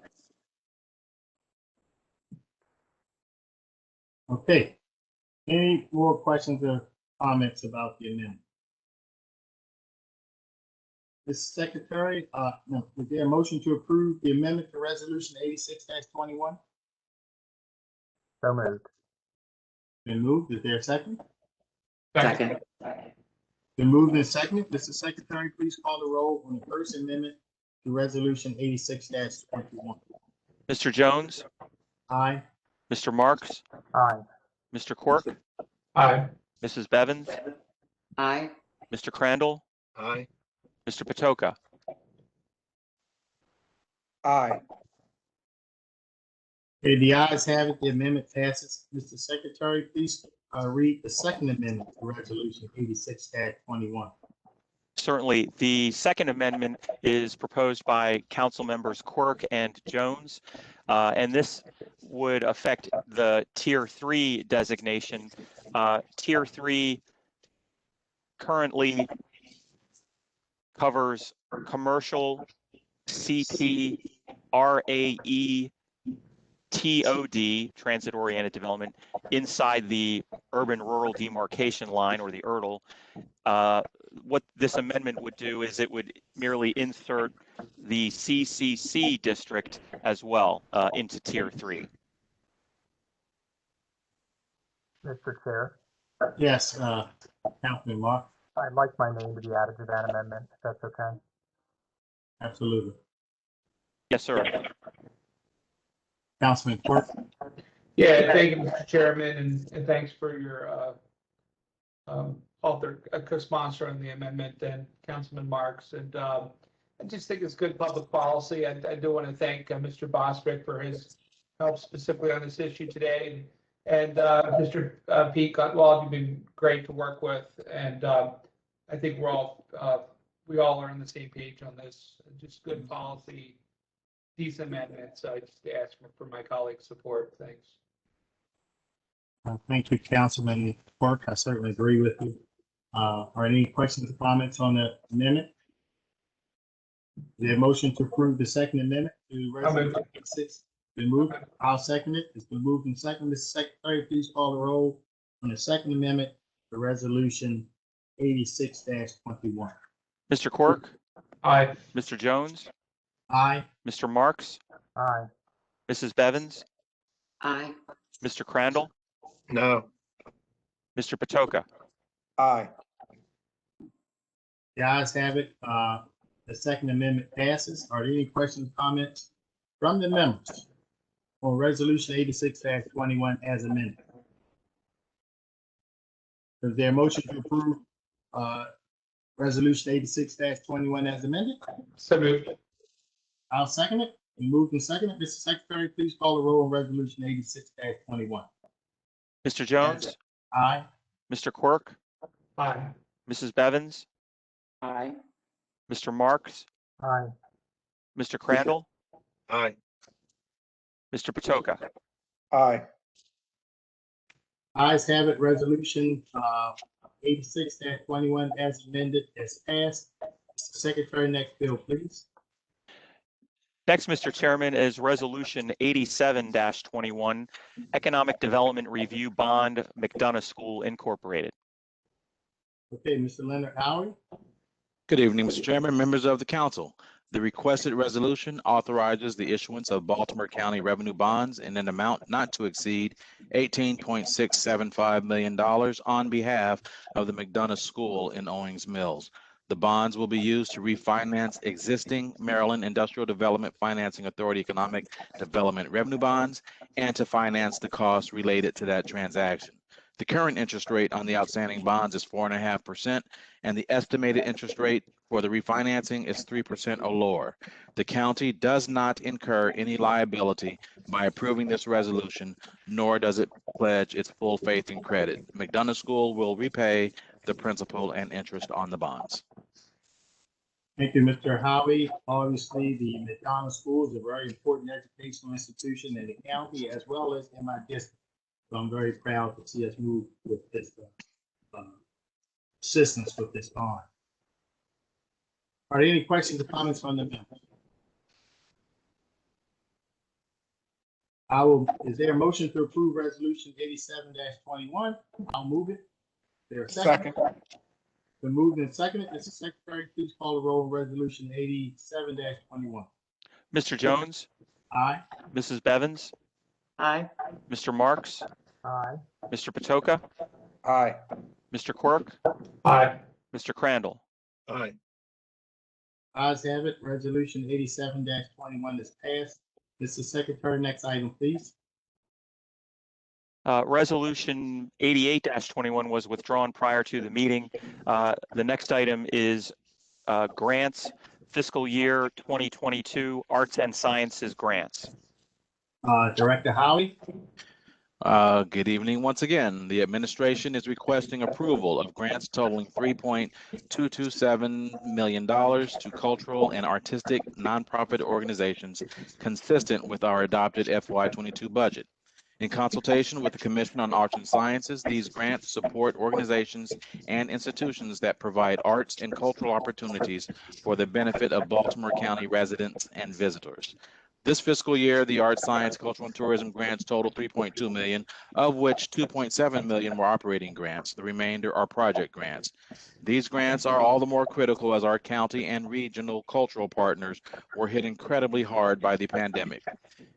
Okay. Any more questions or comments about the amendment? Mr. Secretary, no, is there a motion to approve the amendment to resolution 86-21? So moved. Been moved. Is there a second? Second. Been moved and seconded. Mr. Secretary, please call the roll on the first amendment to resolution 86-21. Mr. Jones, Aye. Mr. Marks, Aye. Mr. Quirk, Aye. Mrs. Bevins, Aye. Mr. Crandall, Aye. Mr. Patoka. Aye. Okay, the ayes have it. The amendment passes. Mr. Secretary, please read the second amendment to resolution 86-21. Certainly, the second amendment is proposed by council members Quirk and Jones. And this would affect the Tier 3 designation. Tier 3 currently covers commercial, CT, RAE, TOD, transit-oriented development, inside the urban-rural demarcation line, or the URDL. What this amendment would do is it would merely insert the CCC district as well into Tier 3. Mr. Chair, Yes, Councilman Mark, I'd like my name to be added to that amendment, if that's okay. absolutely. Yes, sir. Councilman Quirk, Yeah, thank you, Mr. Chairman, and thanks for your author, co-sponsor on the amendment, and Councilman Marks. And I just think it's good public policy. I do want to thank Mr. Bostwick for his help specifically on this issue today. And Mr. Pete Gutwald, you've been great to work with. And I think we all are on the same page on this. Just good policy, decent amendment. So I just ask for my colleagues' support. Thanks. thank you, Councilman Quirk. I certainly agree with you. Are any questions or comments on the amendment? The motion to approve the second amendment to resolution 86 been moved. I'll second it. It's been moved and seconded. Mr. Secretary, please call the roll on the second amendment to resolution 86-21. Mr. Quirk, Aye. Mr. Jones, Aye. Mr. Marks, Aye. Mrs. Bevins, Aye. Mr. Crandall, No. Mr. Patoka. Aye. The ayes have it. The second amendment passes. Are there any questions, comments from the members on resolution 86-21 as amended? Is there a motion to approve resolution 86-21 as amended? So moved. I'll second it. Moved and seconded. Mr. Secretary, please call the roll on resolution 86-21. Mr. Jones, Aye. Mr. Quirk, Aye. Mrs. Bevins, Aye. Mr. Marks, Aye. Mr. Crandall, Aye. Mr. Patoka. Aye. Ayes have it. Resolution 86-21 as amended has passed. Mr. Secretary, next bill, please. Next, Mr. Chairman, is Resolution 87-21, Economic Development Review Bond, McDonough School Incorporated. Okay, Mr. Leonard Howie. Good evening, Mr. Chairman, members of the council. The requested resolution authorizes the issuance of Baltimore County revenue bonds in an amount not to exceed $18.675 million on behalf of the McDonough School in Owings Mills. The bonds will be used to refinance existing Maryland Industrial Development Financing Authority economic development revenue bonds and to finance the costs related to that transaction. The current interest rate on the outstanding bonds is 4.5%, and the estimated interest rate for the refinancing is 3% or lower. The county does not incur any liability by approving this resolution, nor does it pledge its full faith and credit. McDonough School will repay the principal and interest on the bonds. Thank you, Mr. Howie. Obviously, the McDonough School is a very important educational institution in the county as well as in my district. So I'm very proud to see us move with this assistance with this bond. Are there any questions or comments from the members? Is there a motion to approve resolution 87-21? I'll move it. Is there a second? The moved and seconded. Mr. Secretary, please call the roll on resolution 87-21. Mr. Jones, Aye. Mrs. Bevins, Aye. Mr. Marks, Aye. Mr. Patoka, Aye. Mr. Quirk, Aye. Mr. Crandall. Aye. Ayes have it. Resolution 87-21 is passed. Mr. Secretary, next item, please. Resolution 88-21 was withdrawn prior to the meeting. The next item is grants, fiscal year 2022 arts and sciences grants. Director Howie. Good evening once again. The administration is requesting approval of grants totaling $3.227 million to cultural and artistic nonprofit organizations consistent with our adopted FY22 budget. In consultation with the Commission on Arts and Sciences, these grants support organizations and institutions that provide arts and cultural opportunities for the benefit of Baltimore County residents and visitors. This fiscal year, the arts, science, cultural, and tourism grants total $3.2 million, of which $2.7 million were operating grants. The remainder are project grants. These grants are all the more critical as our county and regional cultural partners were hit incredibly hard by the pandemic.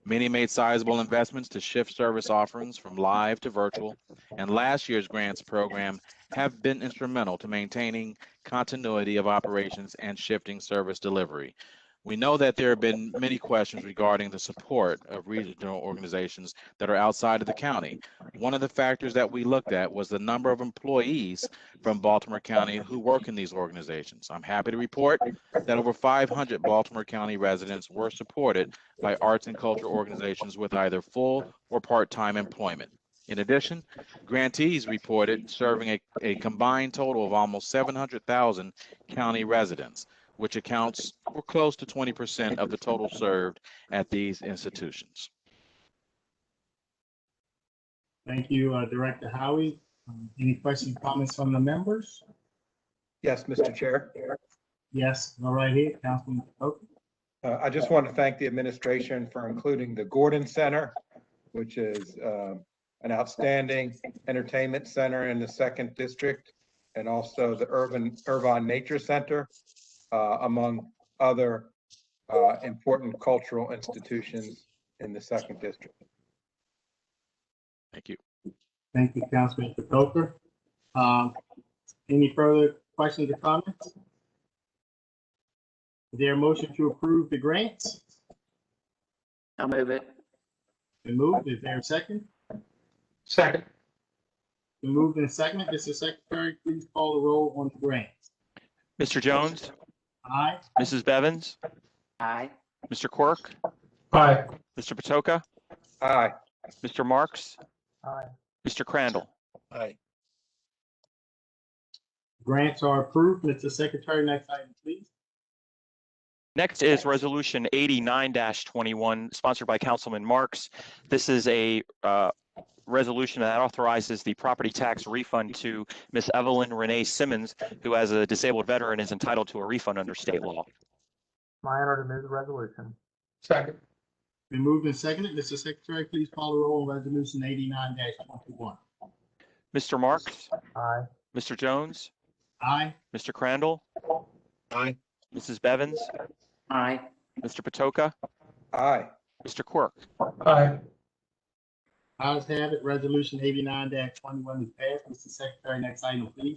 Many made sizable investments to shift service offerings from live to virtual, and last year's grants program have been instrumental to maintaining continuity of operations and shifting service delivery. We know that there have been many questions regarding the support of regional organizations that are outside of the county. One of the factors that we looked at was the number of employees from Baltimore County who work in these organizations. I'm happy to report that over 500 Baltimore County residents were supported by arts and culture organizations with either full or part-time employment. In addition, grantees reported serving a combined total of almost 700,000 county residents, which accounts for close to 20% of the total served at these institutions. Thank you, Director Howie. Any questions, comments from the members? Yes, Mr. Chair. Yes, go right ahead, Councilman Patoka. I just want to thank the administration for including the Gordon Center, which is an outstanding entertainment center in the 2nd District, and also the Irvine Nature Center, among other important cultural institutions in the 2nd District. Thank you. Thank you, Councilman Patoka. Any further questions or comments? Is there a motion to approve the grants? I'll move it. Been moved. Is there a second? Second. Been moved and seconded. Mr. Secretary, please call the roll on the grants. Mr. Jones, Aye. Mrs. Bevins, Aye. Mr. Quirk, Aye. Mr. Patoka, Aye. Mr. Marks, Aye. Mr. Crandall. Aye. Grants are approved. Mr. Secretary, next item, please. Next is Resolution 89-21, sponsored by Councilman Marks. This is a resolution that authorizes the property tax refund to Miss Evelyn Renee Simmons, who as a disabled veteran is entitled to a refund under state law. My honor to move the resolution. Second. Been moved and seconded. Mr. Secretary, please call the roll on resolution 89-21. Mr. Marks, Aye. Mr. Jones, Aye. Mr. Crandall, Aye. Mrs. Bevins, Aye. Mr. Patoka, Aye. Mr. Quirk. Aye. Ayes have it. Resolution 89-21 is passed. Mr. Secretary, next item, please.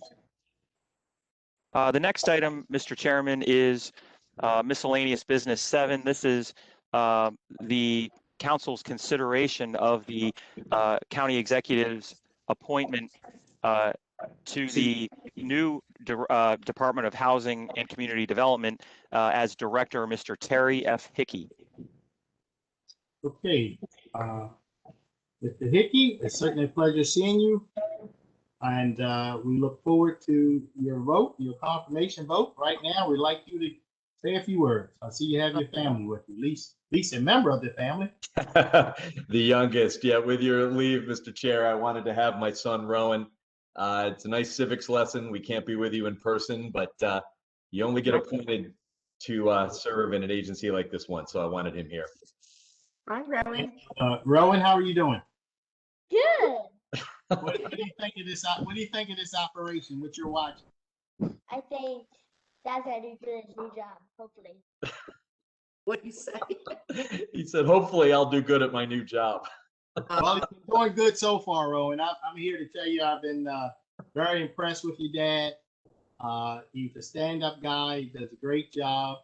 The next item, Mr. Chairman, is miscellaneous business 7. This is the council's consideration of the county executive's appointment to the new Department of Housing and Community Development as Director, Mr. Terry F. Hickey. Okay. Mr. Hickey, it's certainly a pleasure seeing you. And we look forward to your vote, your confirmation vote. Right now, we'd like you to say a few words. I see you have your family with you, at least a member of the family. The youngest, yeah, with your leave, Mr. Chair, I wanted to have my son Rowan. It's a nice civics lesson. We can't be with you in person, but you only get appointed to serve in an agency like this one, so I wanted him here. Hi, Rowan. Rowan, how are you doing? Good. What do you think of this? What do you think of this operation? What you're watching? I think Dad's ready for his new job, hopefully. What do you say? He said, hopefully I'll do good at my new job. Well, it's been going good so far, Rowan. I'm here to tell you I've been very impressed with your dad. He's a stand-up guy. He does a great job.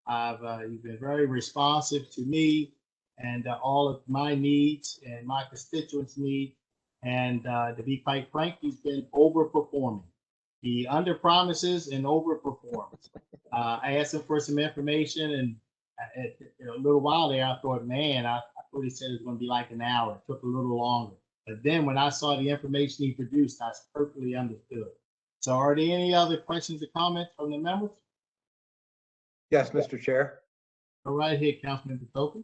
He's been very responsive to me and all of my needs and my constituents' needs. And to be quite frank, he's been overperforming. He underpromises and overperforms. I asked him for some information, and a little while there, I thought, man, I thought he said it was going to be like an hour. It took a little longer. But then when I saw the information he produced, I perfectly understood. So are there any other questions or comments from the members? Yes, Mr. Chair. Go right ahead, Councilman Patoka.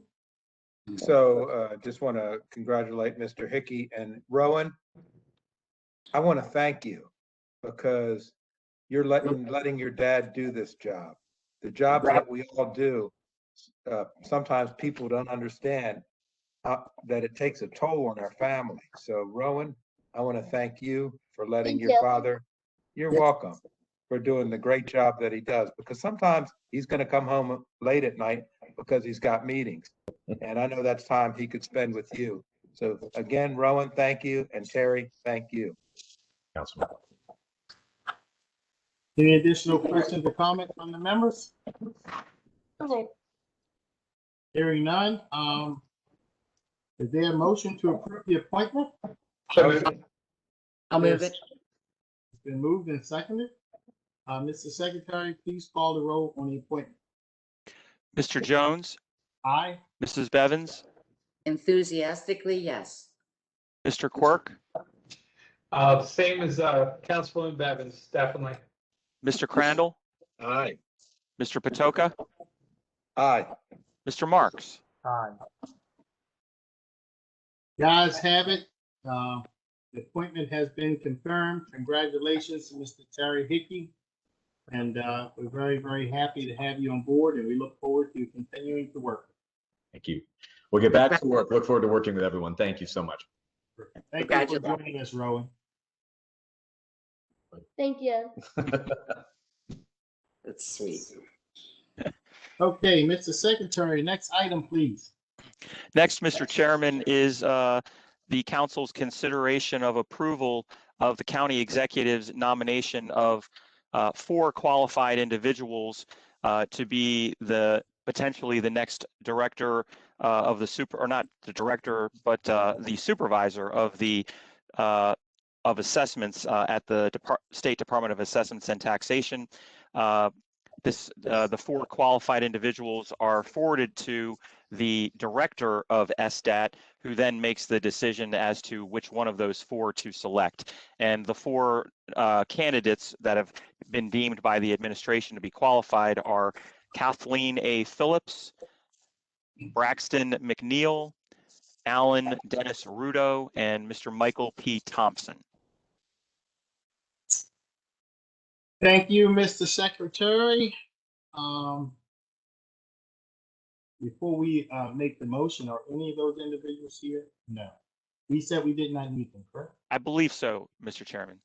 So just want to congratulate Mr. Hickey and Rowan. I want to thank you because you're letting your dad do this job. The job that we all do, sometimes people don't understand that it takes a toll on our family. So Rowan, I want to thank you for letting Thank your you. father, you're welcome, for doing the great job that he does, because sometimes he's going to come home late at night because he's got meetings. And I know that's time he could spend with you. So again, Rowan, thank you. And Terry, thank you. Councilman. Any additional questions or comments from the members? Okay. Hearing none. Is there a motion to approve the appointment? I'll move it. It's been moved and seconded. Mr. Secretary, please call the roll on the appointment. Mr. Jones, Aye. Mrs. Bevins, Enthusiastically, yes. Mr. Quirk, Same as Councilman Bevins, definitely. Mr. Crandall, Aye. Mr. Patoka, Aye. Mr. Marks. Aye. Guys have it. The appointment has been confirmed. Congratulations to Mr. Terry Hickey. And we're very, very happy to have you on board, and we look forward to continuing to work. Thank you. We'll get back to work. Look forward to working with everyone. Thank you so much. Thank you for joining us, Rowan. Thank you. That's sweet. Okay, Mr. Secretary, next item, please. Next, Mr. Chairman, is the council's consideration of approval of the county executive's nomination of 4 qualified individuals to be potentially the next director of the or not the director, but the supervisor of the of assessments at the State Department of Assessments and Taxation. The 4 qualified individuals are forwarded to the director of SDAT, who then makes the decision as to which one of those 4 to select. And the 4 candidates that have been deemed by the administration to be qualified are Kathleen A. Phillips, Braxton McNeil, Alan Dennis Rudo, and Mr. Michael P. Thompson. Thank you, Mr. Secretary. Before we make the motion, are any of those individuals here? No. We said we did not need them, correct? I believe so, Mr. Chairman.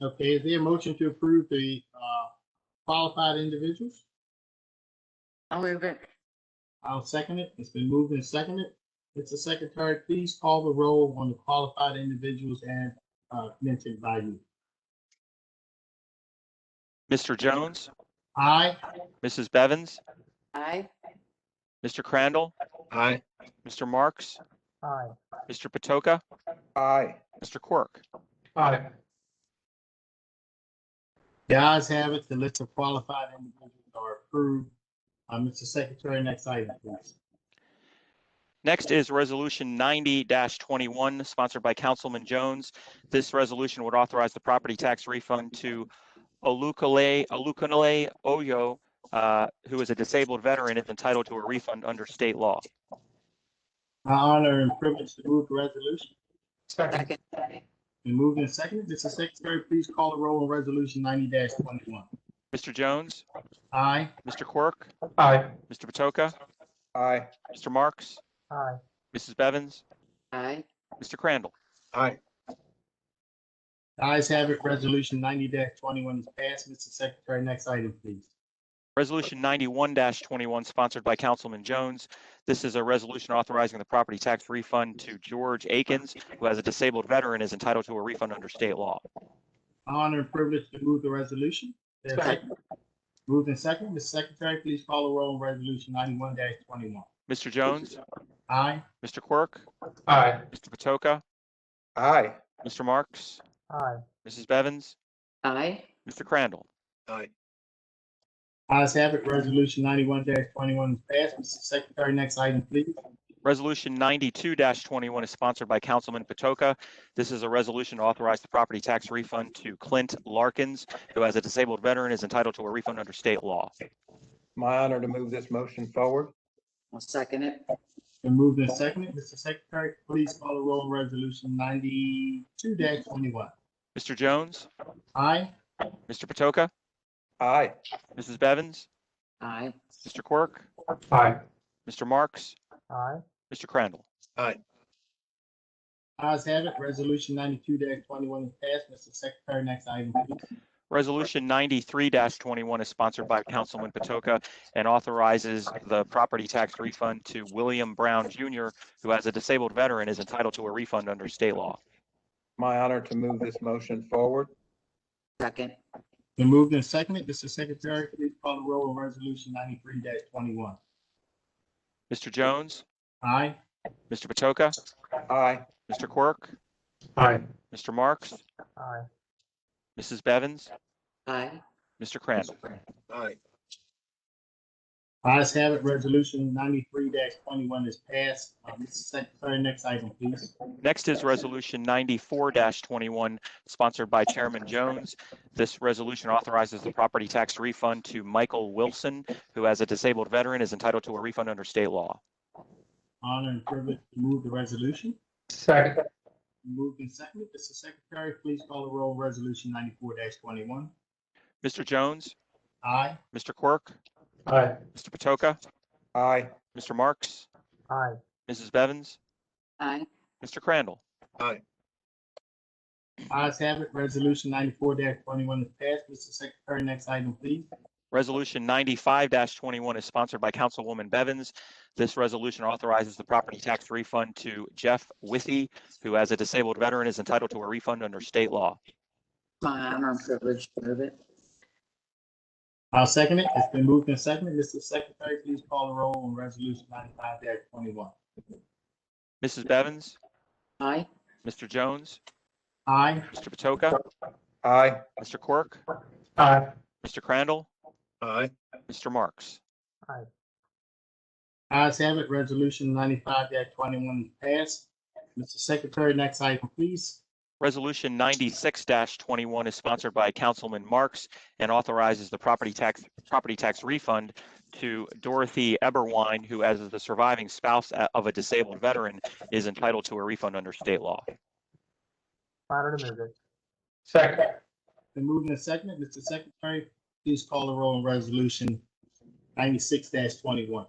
Okay, is there a motion to approve the qualified individuals? I'll move it. I'll second it. It's been moved and seconded. Mr. Secretary, please call the roll on the qualified individuals and mentioned by you. Mr. Jones, Aye. Mrs. Bevins, Aye. Mr. Crandall, Aye. Mr. Marks, Aye. Mr. Patoka, Aye. Mr. Quirk. Aye. The ayes have it. The list of qualified individuals are approved. Mr. Secretary, next item, please. Next is Resolution 90-21, sponsored by Councilman Jones. This resolution would authorize the property tax refund to Olukunle Oyo, who is a disabled veteran, is entitled to a refund under state law. My honor and privilege to move the resolution. Second. Been moved and seconded. Mr. Secretary, please call the roll on Resolution 90-21. Mr. Jones, Aye. Mr. Quirk, Aye. Mr. Patoka, Aye. Mr. Marks, Aye. Mrs. Bevins, Aye. Mr. Crandall. Aye. Ayes have it, resolution 90-21 is passed. Mr. Secretary, next item, please. Resolution 91-21, sponsored by Councilman Jones. This is a resolution authorizing the property tax refund to George Akins, who as a disabled veteran is entitled to a refund under state law. Honor and privilege to move the resolution. There's a second. Moved and second. Mr. Secretary, please call the roll on resolution 91-21. Mr. Jones, Aye. Mr. Quirk, Aye. Mr. Patoka, Aye. Mr. Marks, Aye. Mrs. Bevins, Aye. Mr. Crandall. Aye. Ayes have it, resolution 91-21 is passed. Mr. Secretary, next item, please. Resolution 92-21 is sponsored by Councilman Patoka. This is a resolution to authorize the property tax refund to Clint Larkins, who as a disabled veteran is entitled to a refund under state law. My honor to move this motion forward. I'll second it. Been moved and seconded. Mr. Secretary, please call the roll on resolution 92-21. Mr. Jones, Aye. Mr. Patoka, Aye. Mrs. Bevins, Aye. Mr. Quirk, Aye. Mr. Marks, Aye. Mr. Crandall. Aye. Ayes have it, resolution 92-21 is passed. Mr. Secretary, next item, please. Resolution 93-21 is sponsored by Councilman Patoka and authorizes the property tax refund to William Brown Jr., who as a disabled veteran is entitled to a refund under state law. My honor to move this motion forward. Second. Been moved and seconded. Mr. Secretary, please call the roll on resolution 93-21. Mr. Jones, Aye. Mr. Patoka, Aye. Mr. Quirk, Aye. Mr. Marks, Aye. Mrs. Bevins, Aye. Mr. Crandall. Aye. Ayes have it, resolution 93-21 is passed. Mr. Secretary, next item, please. Next is Resolution 94-21, sponsored by Chairman Jones. This resolution authorizes the property tax refund to Michael Wilson, who as a disabled veteran is entitled to a refund under state law. Honor and privilege to move the resolution. Second. Moved and seconded. Mr. Secretary, please call the roll on resolution 94-21. Mr. Jones, Aye. Mr. Quirk, Aye. Mr. Patoka, Aye. Mr. Marks, Aye. Mrs. Bevins, Aye. Mr. Crandall. Aye. Ayes have it, resolution 94-21 is passed. Mr. Secretary, next item, please. Resolution 95-21 is sponsored by Councilwoman Bevins. This resolution authorizes the property tax refund to Jeff Withy, who as a disabled veteran is entitled to a refund under state law. My honor and privilege to move it. I'll second it. It's been moved and seconded. Mr. Secretary, please call the roll on resolution 95-21. Mrs. Bevins, Aye. Mr. Jones, Aye. Mr. Patoka, Aye. Mr. Quirk, Aye. Mr. Crandall, Aye. Mr. Marks. Aye. Ayes have it, resolution 95-21 is passed. Mr. Secretary, next item, please. Resolution 96-21 is sponsored by Councilman Marks and authorizes the property tax refund to Dorothy Eberwine, who as the surviving spouse of a disabled veteran is entitled to a refund under state law. Honor to move it. Second. Been moved and seconded. Mr. Secretary, please call the roll on resolution 96-21.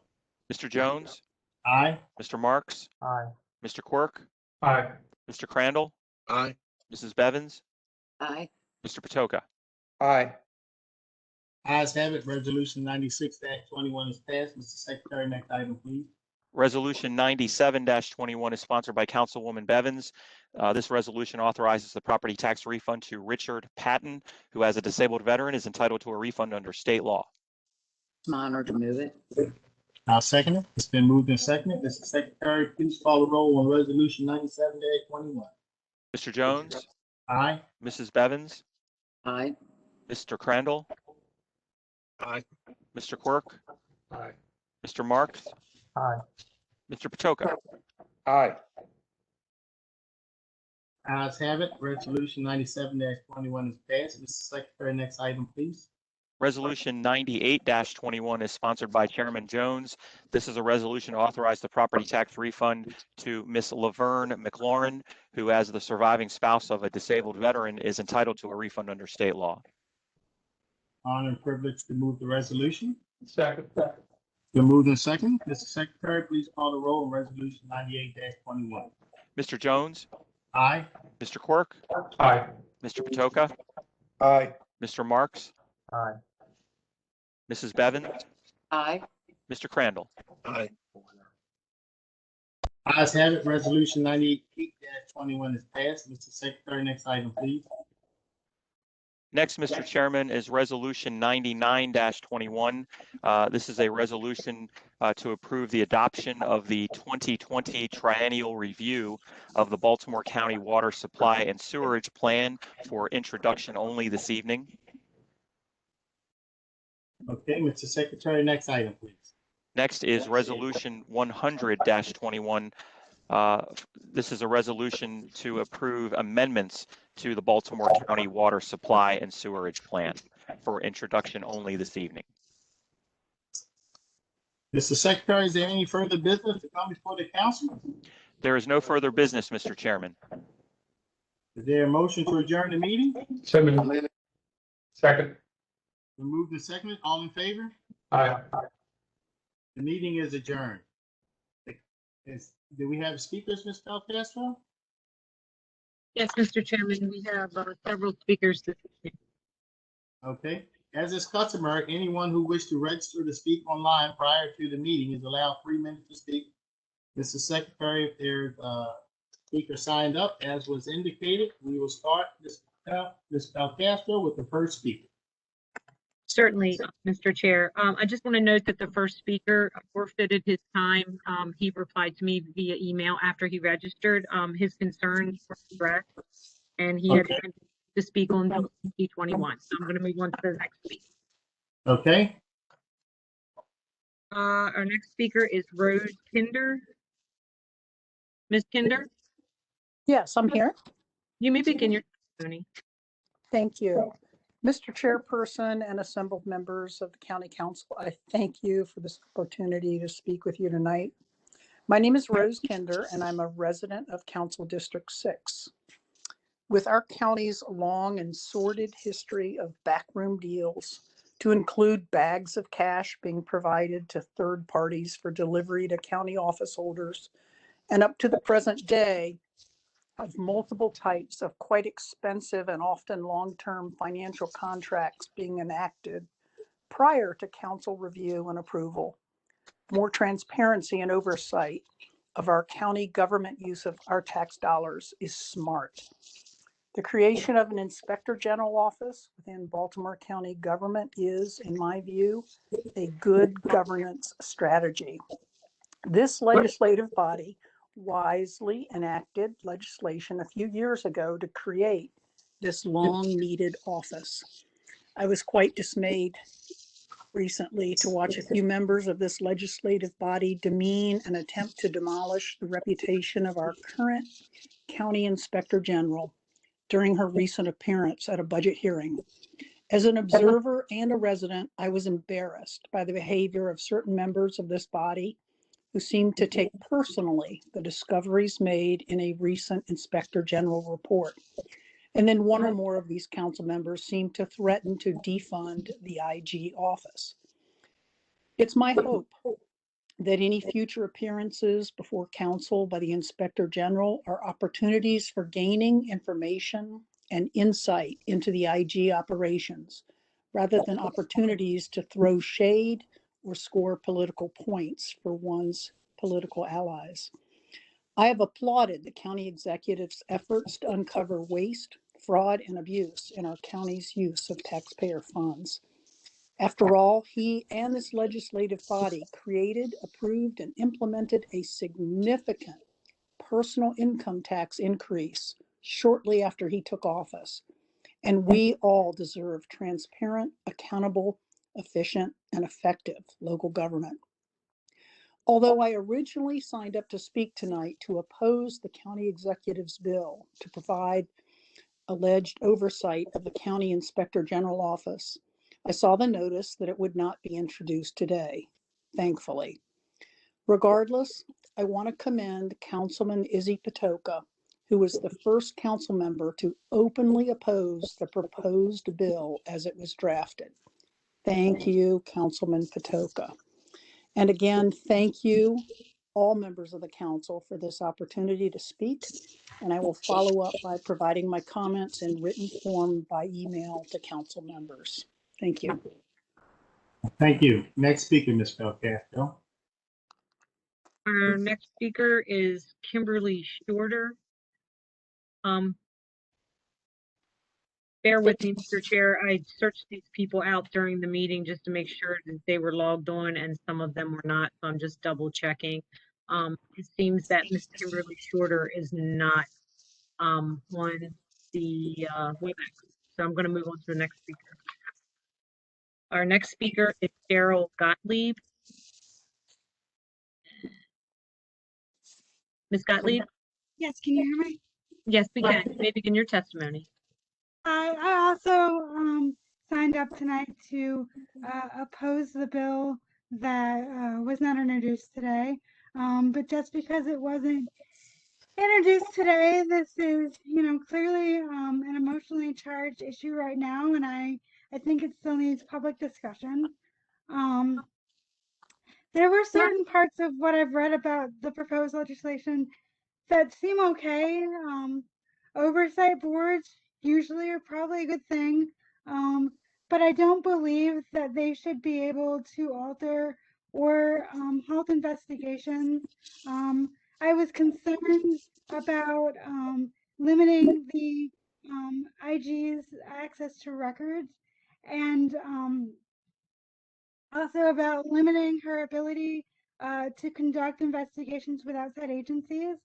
Mr. Jones, Aye. Mr. Marks, Aye. Mr. Quirk, Aye. Mr. Crandall, Aye. Mrs. Bevins, Aye. Mr. Patoka. Aye. Ayes have it, resolution 96-21 is passed. Mr. Secretary, next item, please. Resolution 97-21 is sponsored by Councilwoman Bevins. This resolution authorizes the property tax refund to Richard Patton, who as a disabled veteran is entitled to a refund under state law. My honor to move it. I'll second it. It's been moved and seconded. Mr. Secretary, please call the roll on resolution 97-21. Mr. Jones, Aye. Mrs. Bevins, Aye. Mr. Crandall, Aye. Mr. Quirk, Aye. Mr. Marks, Aye. Mr. Patoka. Aye. Ayes have it, resolution 97-21 is passed. Mr. Secretary, next item, please. Resolution 98-21 is sponsored by Chairman Jones. This is a resolution to authorize the property tax refund to Miss Laverne McLaurin, who as the surviving spouse of a disabled veteran is entitled to a refund under state law. Honor and privilege to move the resolution. Second. Been moved in second. Mr. Secretary, please call the roll on resolution 98-21. Mr. Jones, Aye. Mr. Quirk, Aye. Mr. Patoka, Aye. Mr. Marks, Aye. Mrs. Bevan, Aye. Mr. Crandall. Aye. Ayes have it. Resolution 98-21 is passed. Mr. Secretary, next item, please. Next, Mr. Chairman, is Resolution 99-21. This is a resolution to approve the adoption of the 2020 Triennial Review of the Baltimore County Water Supply and Sewerage Plan for introduction only this evening. Okay, Mr. Secretary, next item, please. Next is Resolution 100-21. This is a resolution to approve amendments to the Baltimore County Water Supply and Sewerage Plan for introduction only this evening. Mr. Secretary, is there any further business to come before the council? There is no further business, Mr. Chairman. Is there a motion to adjourn the meeting? So moved. Second. Been moved and seconded. All in favor? Aye. The meeting is adjourned. Do we have speakers, Ms. Belcastro? Yes, Mr. Chairman, we have several speakers this evening. Okay. As is customary, anyone who wishes to register to speak online prior to the meeting is allowed 3 minutes to speak. Mr. Secretary, if there's a speaker signed up, as was indicated, we will start Ms. Belcastro with the first speaker. Certainly, Mr. Chair. I just want to note that the first speaker forfeited his time. He replied to me via email after he registered. His concerns were correct, and he had to speak on 2021. So I'm going to move on to the next speaker. Okay. Our next speaker is Rose Kinder. Ms. Kinder? Yes, I'm here. You may begin your testimony. Thank you. Mr. Chairperson and assembled members of the County Council, I thank you for this opportunity to speak with you tonight. My name is Rose Kinder, and I'm a resident of Council District 6. With our county's long and sordid history of backroom deals, to include bags of cash being provided to third parties for delivery to county office holders, and up to the present day, of multiple types of quite expensive and often long-term financial contracts being enacted prior to council review and approval. More transparency and oversight of our county government use of our tax dollars is smart. The creation of an Inspector General office within Baltimore County government is, in my view, a good governance strategy. This legislative body wisely enacted legislation a few years ago to create this long-needed office. I was quite dismayed recently to watch a few members of this legislative body demean and attempt to demolish the reputation of our current County Inspector General during her recent appearance at a budget hearing. As an observer and a resident, I was embarrassed by the behavior of certain members of this body who seemed to take personally the discoveries made in a recent Inspector General report. And then one or more of these council members seemed to threaten to defund the IG office. It's my hope that any future appearances before council by the Inspector General are opportunities for gaining information and insight into the IG operations, rather than opportunities to throw shade or score political points for one's political allies. I have applauded the county executive's efforts to uncover waste, fraud, and abuse in our county's use of taxpayer funds. After all, he and this legislative body created, approved, and implemented a significant personal income tax increase shortly after he took office. And we all deserve transparent, accountable, efficient, and effective local government. Although I originally signed up to speak tonight to oppose the county executive's bill to provide alleged oversight of the county inspector general office, I saw the notice that it would not be introduced today, thankfully. Regardless, I want to commend Councilman Izzy Patoka, who was the first council member to openly oppose the proposed bill as it was drafted. Thank you, Councilman Patoka. And again, thank you, all members of the council, for this opportunity to speak. And I will follow up by providing my comments in written form by email to council members. Thank you. Thank you. Next speaker, Ms. Belcastro. Our next speaker is Kimberly Shorter. Bear with me, Mr. Chair. I searched these people out during the meeting just to make sure that they were logged on, and some of them were not, so I'm just double checking. It seems that Ms. Kimberly Shorter is not on the WebEx, so I'm going to move on to the next speaker. Our next speaker is Cheryl Gottlieb. Ms. Gottlieb? Yes, can you hear me? Yes, we can. You may begin your testimony. I also signed up tonight to oppose the bill that was not introduced today. But just because it wasn't introduced today, this is, clearly an emotionally charged issue right now, and I think it still needs public discussion. There were certain parts of what I've read about the proposed legislation that seem okay. Oversight boards usually are probably a good thing, but I don't believe that they should be able to alter or halt investigations. I was concerned about limiting the IG's access to records, and also about limiting her ability to conduct investigations with outside agencies.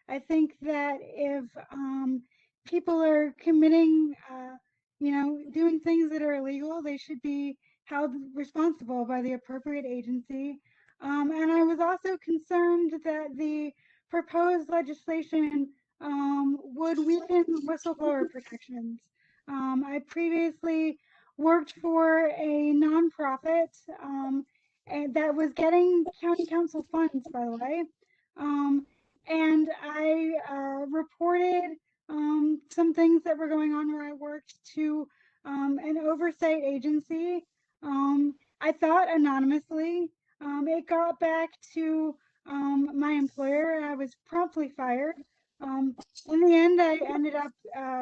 I think that if people are committing, doing things that are illegal, they should be held responsible by the appropriate agency. And I was also concerned that the proposed legislation would weaken whistleblower protections. I previously worked for a nonprofit and that was getting county council funds, by the way. And I reported some things that were going on where I worked to an oversight agency. I thought anonymously. It got back to my employer, and I was promptly fired. In the end, I ended up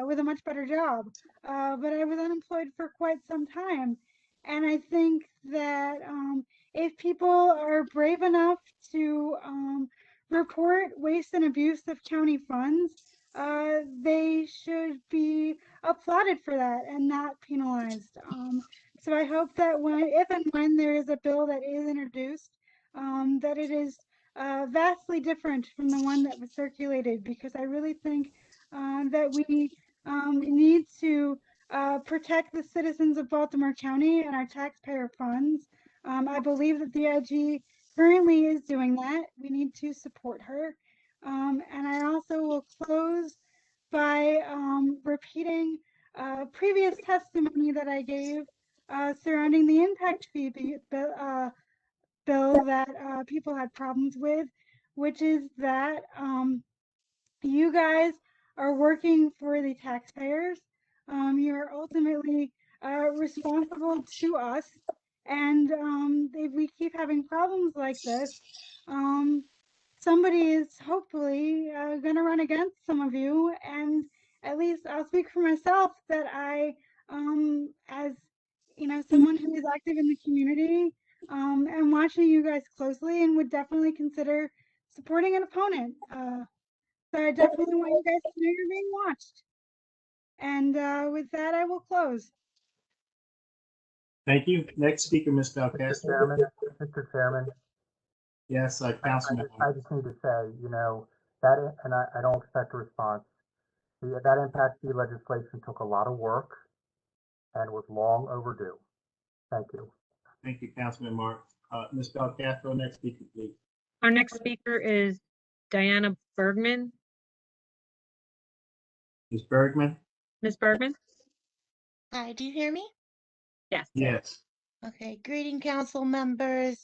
with a much better job, but I was unemployed for quite some time. And I think that if people are brave enough to report waste and abuse of county funds, they should be applauded for that and not penalized. So I hope that if and when there is a bill that is introduced, that it is vastly different from the one that was circulated, because I really think that we need to protect the citizens of Baltimore County and our taxpayer funds. I believe that the IG currently is doing that. We need to support her. And I also will close by repeating previous testimony that I gave surrounding the impact fee bill that people had problems with, which is that you guys are working for the taxpayers. You're ultimately responsible to us. And if we keep having problems like this, somebody is hopefully going to run against some of you. And at least I'll speak for myself that I, as someone who is active in the community, am watching you guys closely and would definitely consider supporting an opponent. So I definitely want you guys to know you're being watched. And with that, I will close. Thank you. Next speaker, Ms. Belcastro. Mr. Chairman, Yes, Councilman. I just need to say, that, and I don't expect a response. That impact fee legislation took a lot of work and was long overdue. Thank you. Thank you, Councilman Mark. Ms. Belcastro, next speaker, please. Our next speaker is Diana Bergman. Ms. Bergman? Ms. Bergman? Hi, do you hear me? Yes. Yes. Okay, greeting council members.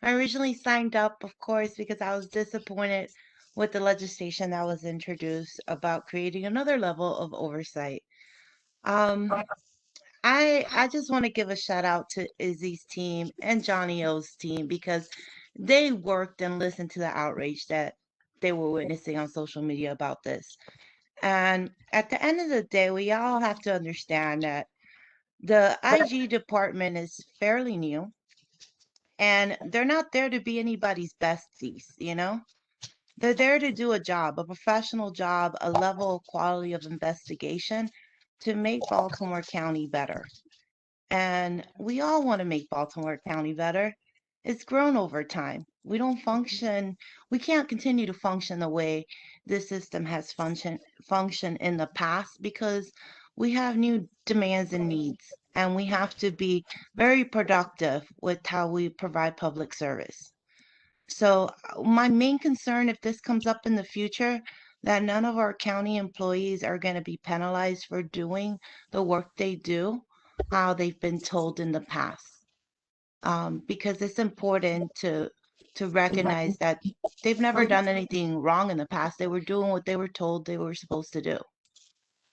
I originally signed up, of course, because I was disappointed with the legislation that was introduced about creating another level of oversight. I just want to give a shout out to Izzy's team and Johnny O's team because they worked and listened to the outrage that they were witnessing on social media about this. And at the end of the day, we all have to understand that the IG department is fairly new and they're not there to be anybody's besties, you know? They're there to do a job, a professional job, a level of quality of investigation to make Baltimore County better. And we all want to make Baltimore County better. It's grown over time. We can't continue to function the way this system has functioned in the past because we have new demands and needs, and we have to be very productive with how we provide public service. So my main concern, if this comes up in the future, that none of our county employees are going to be penalized for doing the work they do, how they've been told in the past. Because it's important to recognize that they've never done anything wrong in the past. They were doing what they were told they were supposed to do.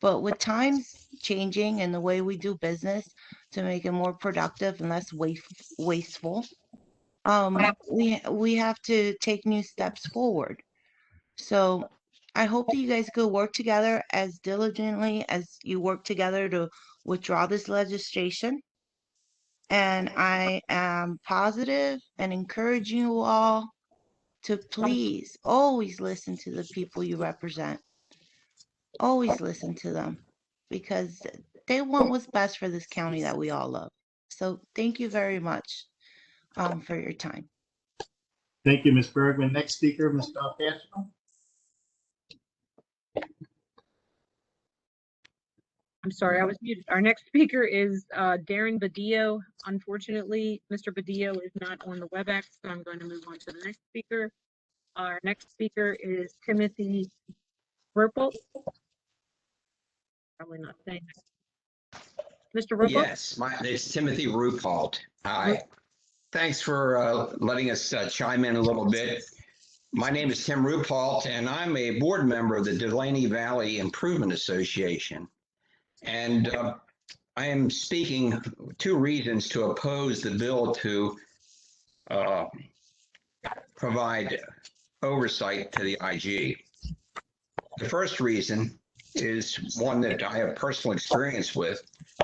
But with times changing and the way we do business to make it more productive and less wasteful, we have to take new steps forward. So I hope that you guys could work together as diligently as you work together to withdraw this legislation. And I am positive and encourage you all to please always listen to the people you represent. Always listen to them because they want what's best for this county that we all love. So thank you very much for your time. Thank you, Ms. Bergman. Next speaker, Mr. Castro. I'm sorry, I was muted. Our next speaker is Darren Badillo. Unfortunately, Mr. Badillo is not on the WebEx, so I'm going to move on to the next speaker. Our next speaker is Timothy Rupel. Probably not saying that. Mr. Rupel? Yes, it's Timothy Rupault. Hi. Thanks for letting us chime in a little bit. My name is Tim Rupault, and I'm a board member of the Delaney Valley Improvement Association. And I am speaking 2 reasons to oppose the bill to provide oversight to the IG. The first reason is one that I have personal experience with.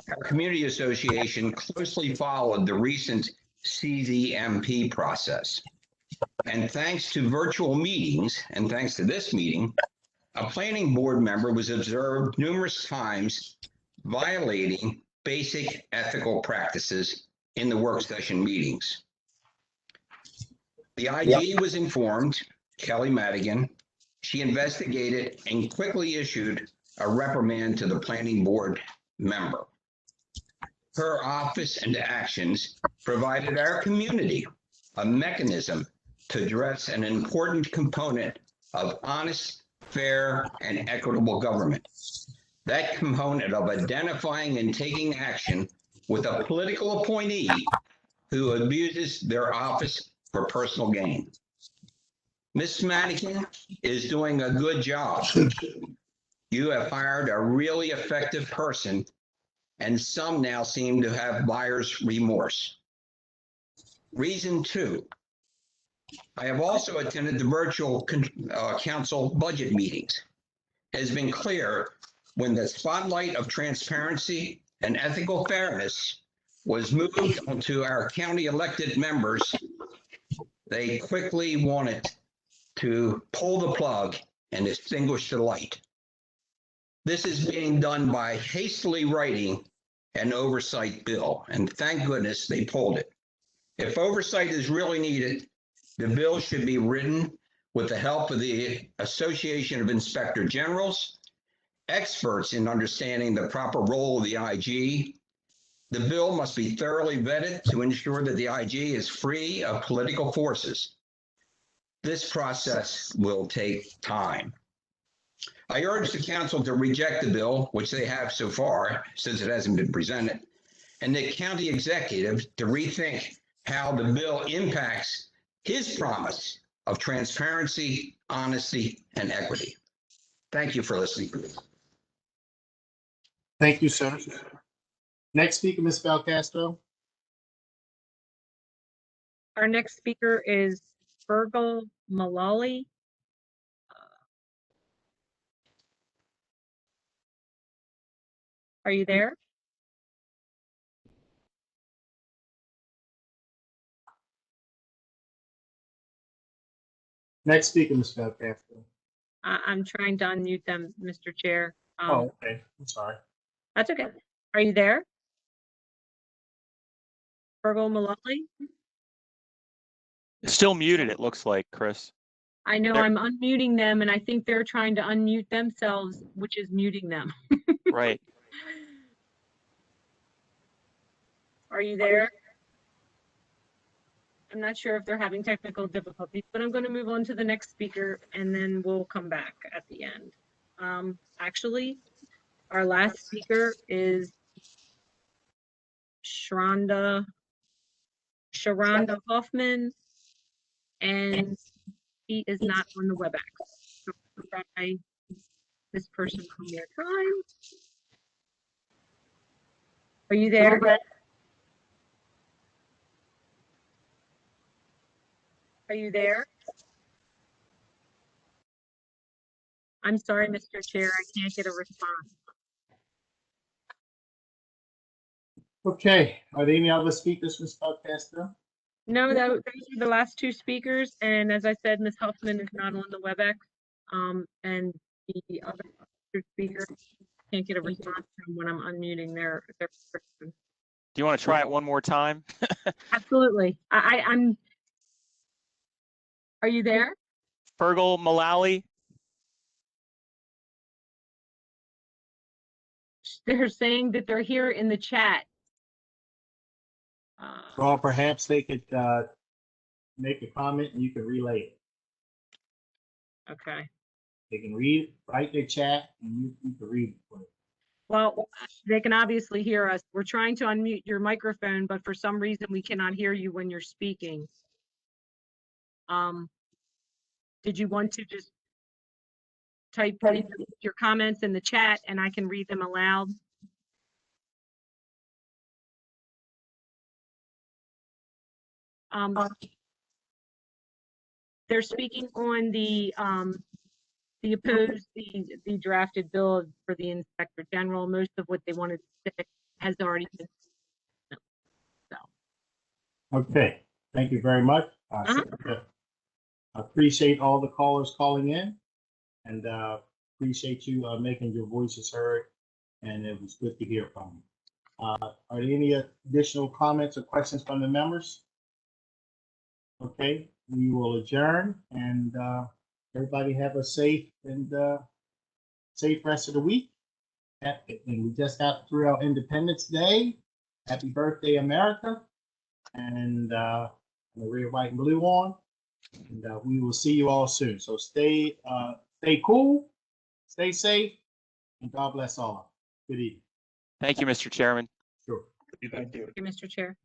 Our community association closely followed the recent CZMP process. And thanks to virtual meetings, and thanks to this meeting, a planning board member was observed numerous times violating basic ethical practices in the work session meetings. The IG was informed, Kelly Madigan. She investigated and quickly issued a reprimand to the planning board member. Her office and actions provided our community a mechanism to address an important component of honest, fair, and equitable government. That component of identifying and taking action with a political appointee who abuses their office for personal gain. Ms. Madigan is doing a good job. You have hired a really effective person, and some now seem to have buyer's remorse. Reason 2, I have also attended the virtual council budget meetings. It has been clear when the spotlight of transparency and ethical fairness was moved onto our county elected members, they quickly wanted to pull the plug and extinguish the light. This is being done by hastily writing an oversight bill, and thank goodness they pulled it. If oversight is really needed, the bill should be written with the help of the Association of Inspector Generals, experts in understanding the proper role of the IG. The bill must be thoroughly vetted to ensure that the IG is free of political forces. This process will take time. I urge the council to reject the bill, which they have so far, since it hasn't been presented, and the county executive to rethink how the bill impacts his promise of transparency, honesty, and equity. Thank you for listening. Thank you, sir. Next speaker, Ms. Belcastro. Our next speaker is Virgil Malali. Are you there? Next speaker, Ms. Belcastro. I'm trying to unmute them, Mr. Chair. Oh, okay. I'm sorry. That's okay. Are you there? Virgil Malali? Still muted, it looks like, Chris. I know There- I'm unmuting them and I think they're trying to unmute themselves, which is muting them. Right. Are you there? I'm not sure if they're having technical difficulties, but I'm going to move on to the next speaker and then we'll come back at the end. Actually, our last speaker is Sharonda Hoffman, and he is not on the WebEx. So we'll try this person one more time. Are you there? Are you there? I'm sorry, Mr. Chair, I can't get a response. Okay, are there any other speakers, Ms. Belcastro? No, those are the last two speakers, and as I said, Ms. Huffman is not on the WebEx, and the other speaker can't get a response from when I'm unmuting their person. Do you want to try it one more time? Absolutely. I'm. Are you there? Virgil Malali? They're saying that they're here in the chat. Well, perhaps they could make a comment and you can relay it. Okay. They can read, write their chat, and you can read it. Well, they can obviously hear us. We're trying to unmute your microphone, but for some reason we cannot hear you when you're speaking. Did you want to just type your comments in the chat and I can read them aloud? They're speaking on the opposed, the drafted bill for the Inspector General. Most of what they wanted to say has already been. So. Okay, thank you very much. I appreciate all the callers calling in, and appreciate you making your voices heard, and it was good to hear from you. Are there any additional comments or questions from the members? Okay, we will adjourn, and everybody have a safe and safe rest of the week. And we just got through our Independence Day. Happy birthday, America. And the red, white, and blue on. And we will see you all soon. So stay cool, stay safe, and God bless all. Good evening. Thank you, Mr. Chairman. Sure. Thank you, Mr. Chair.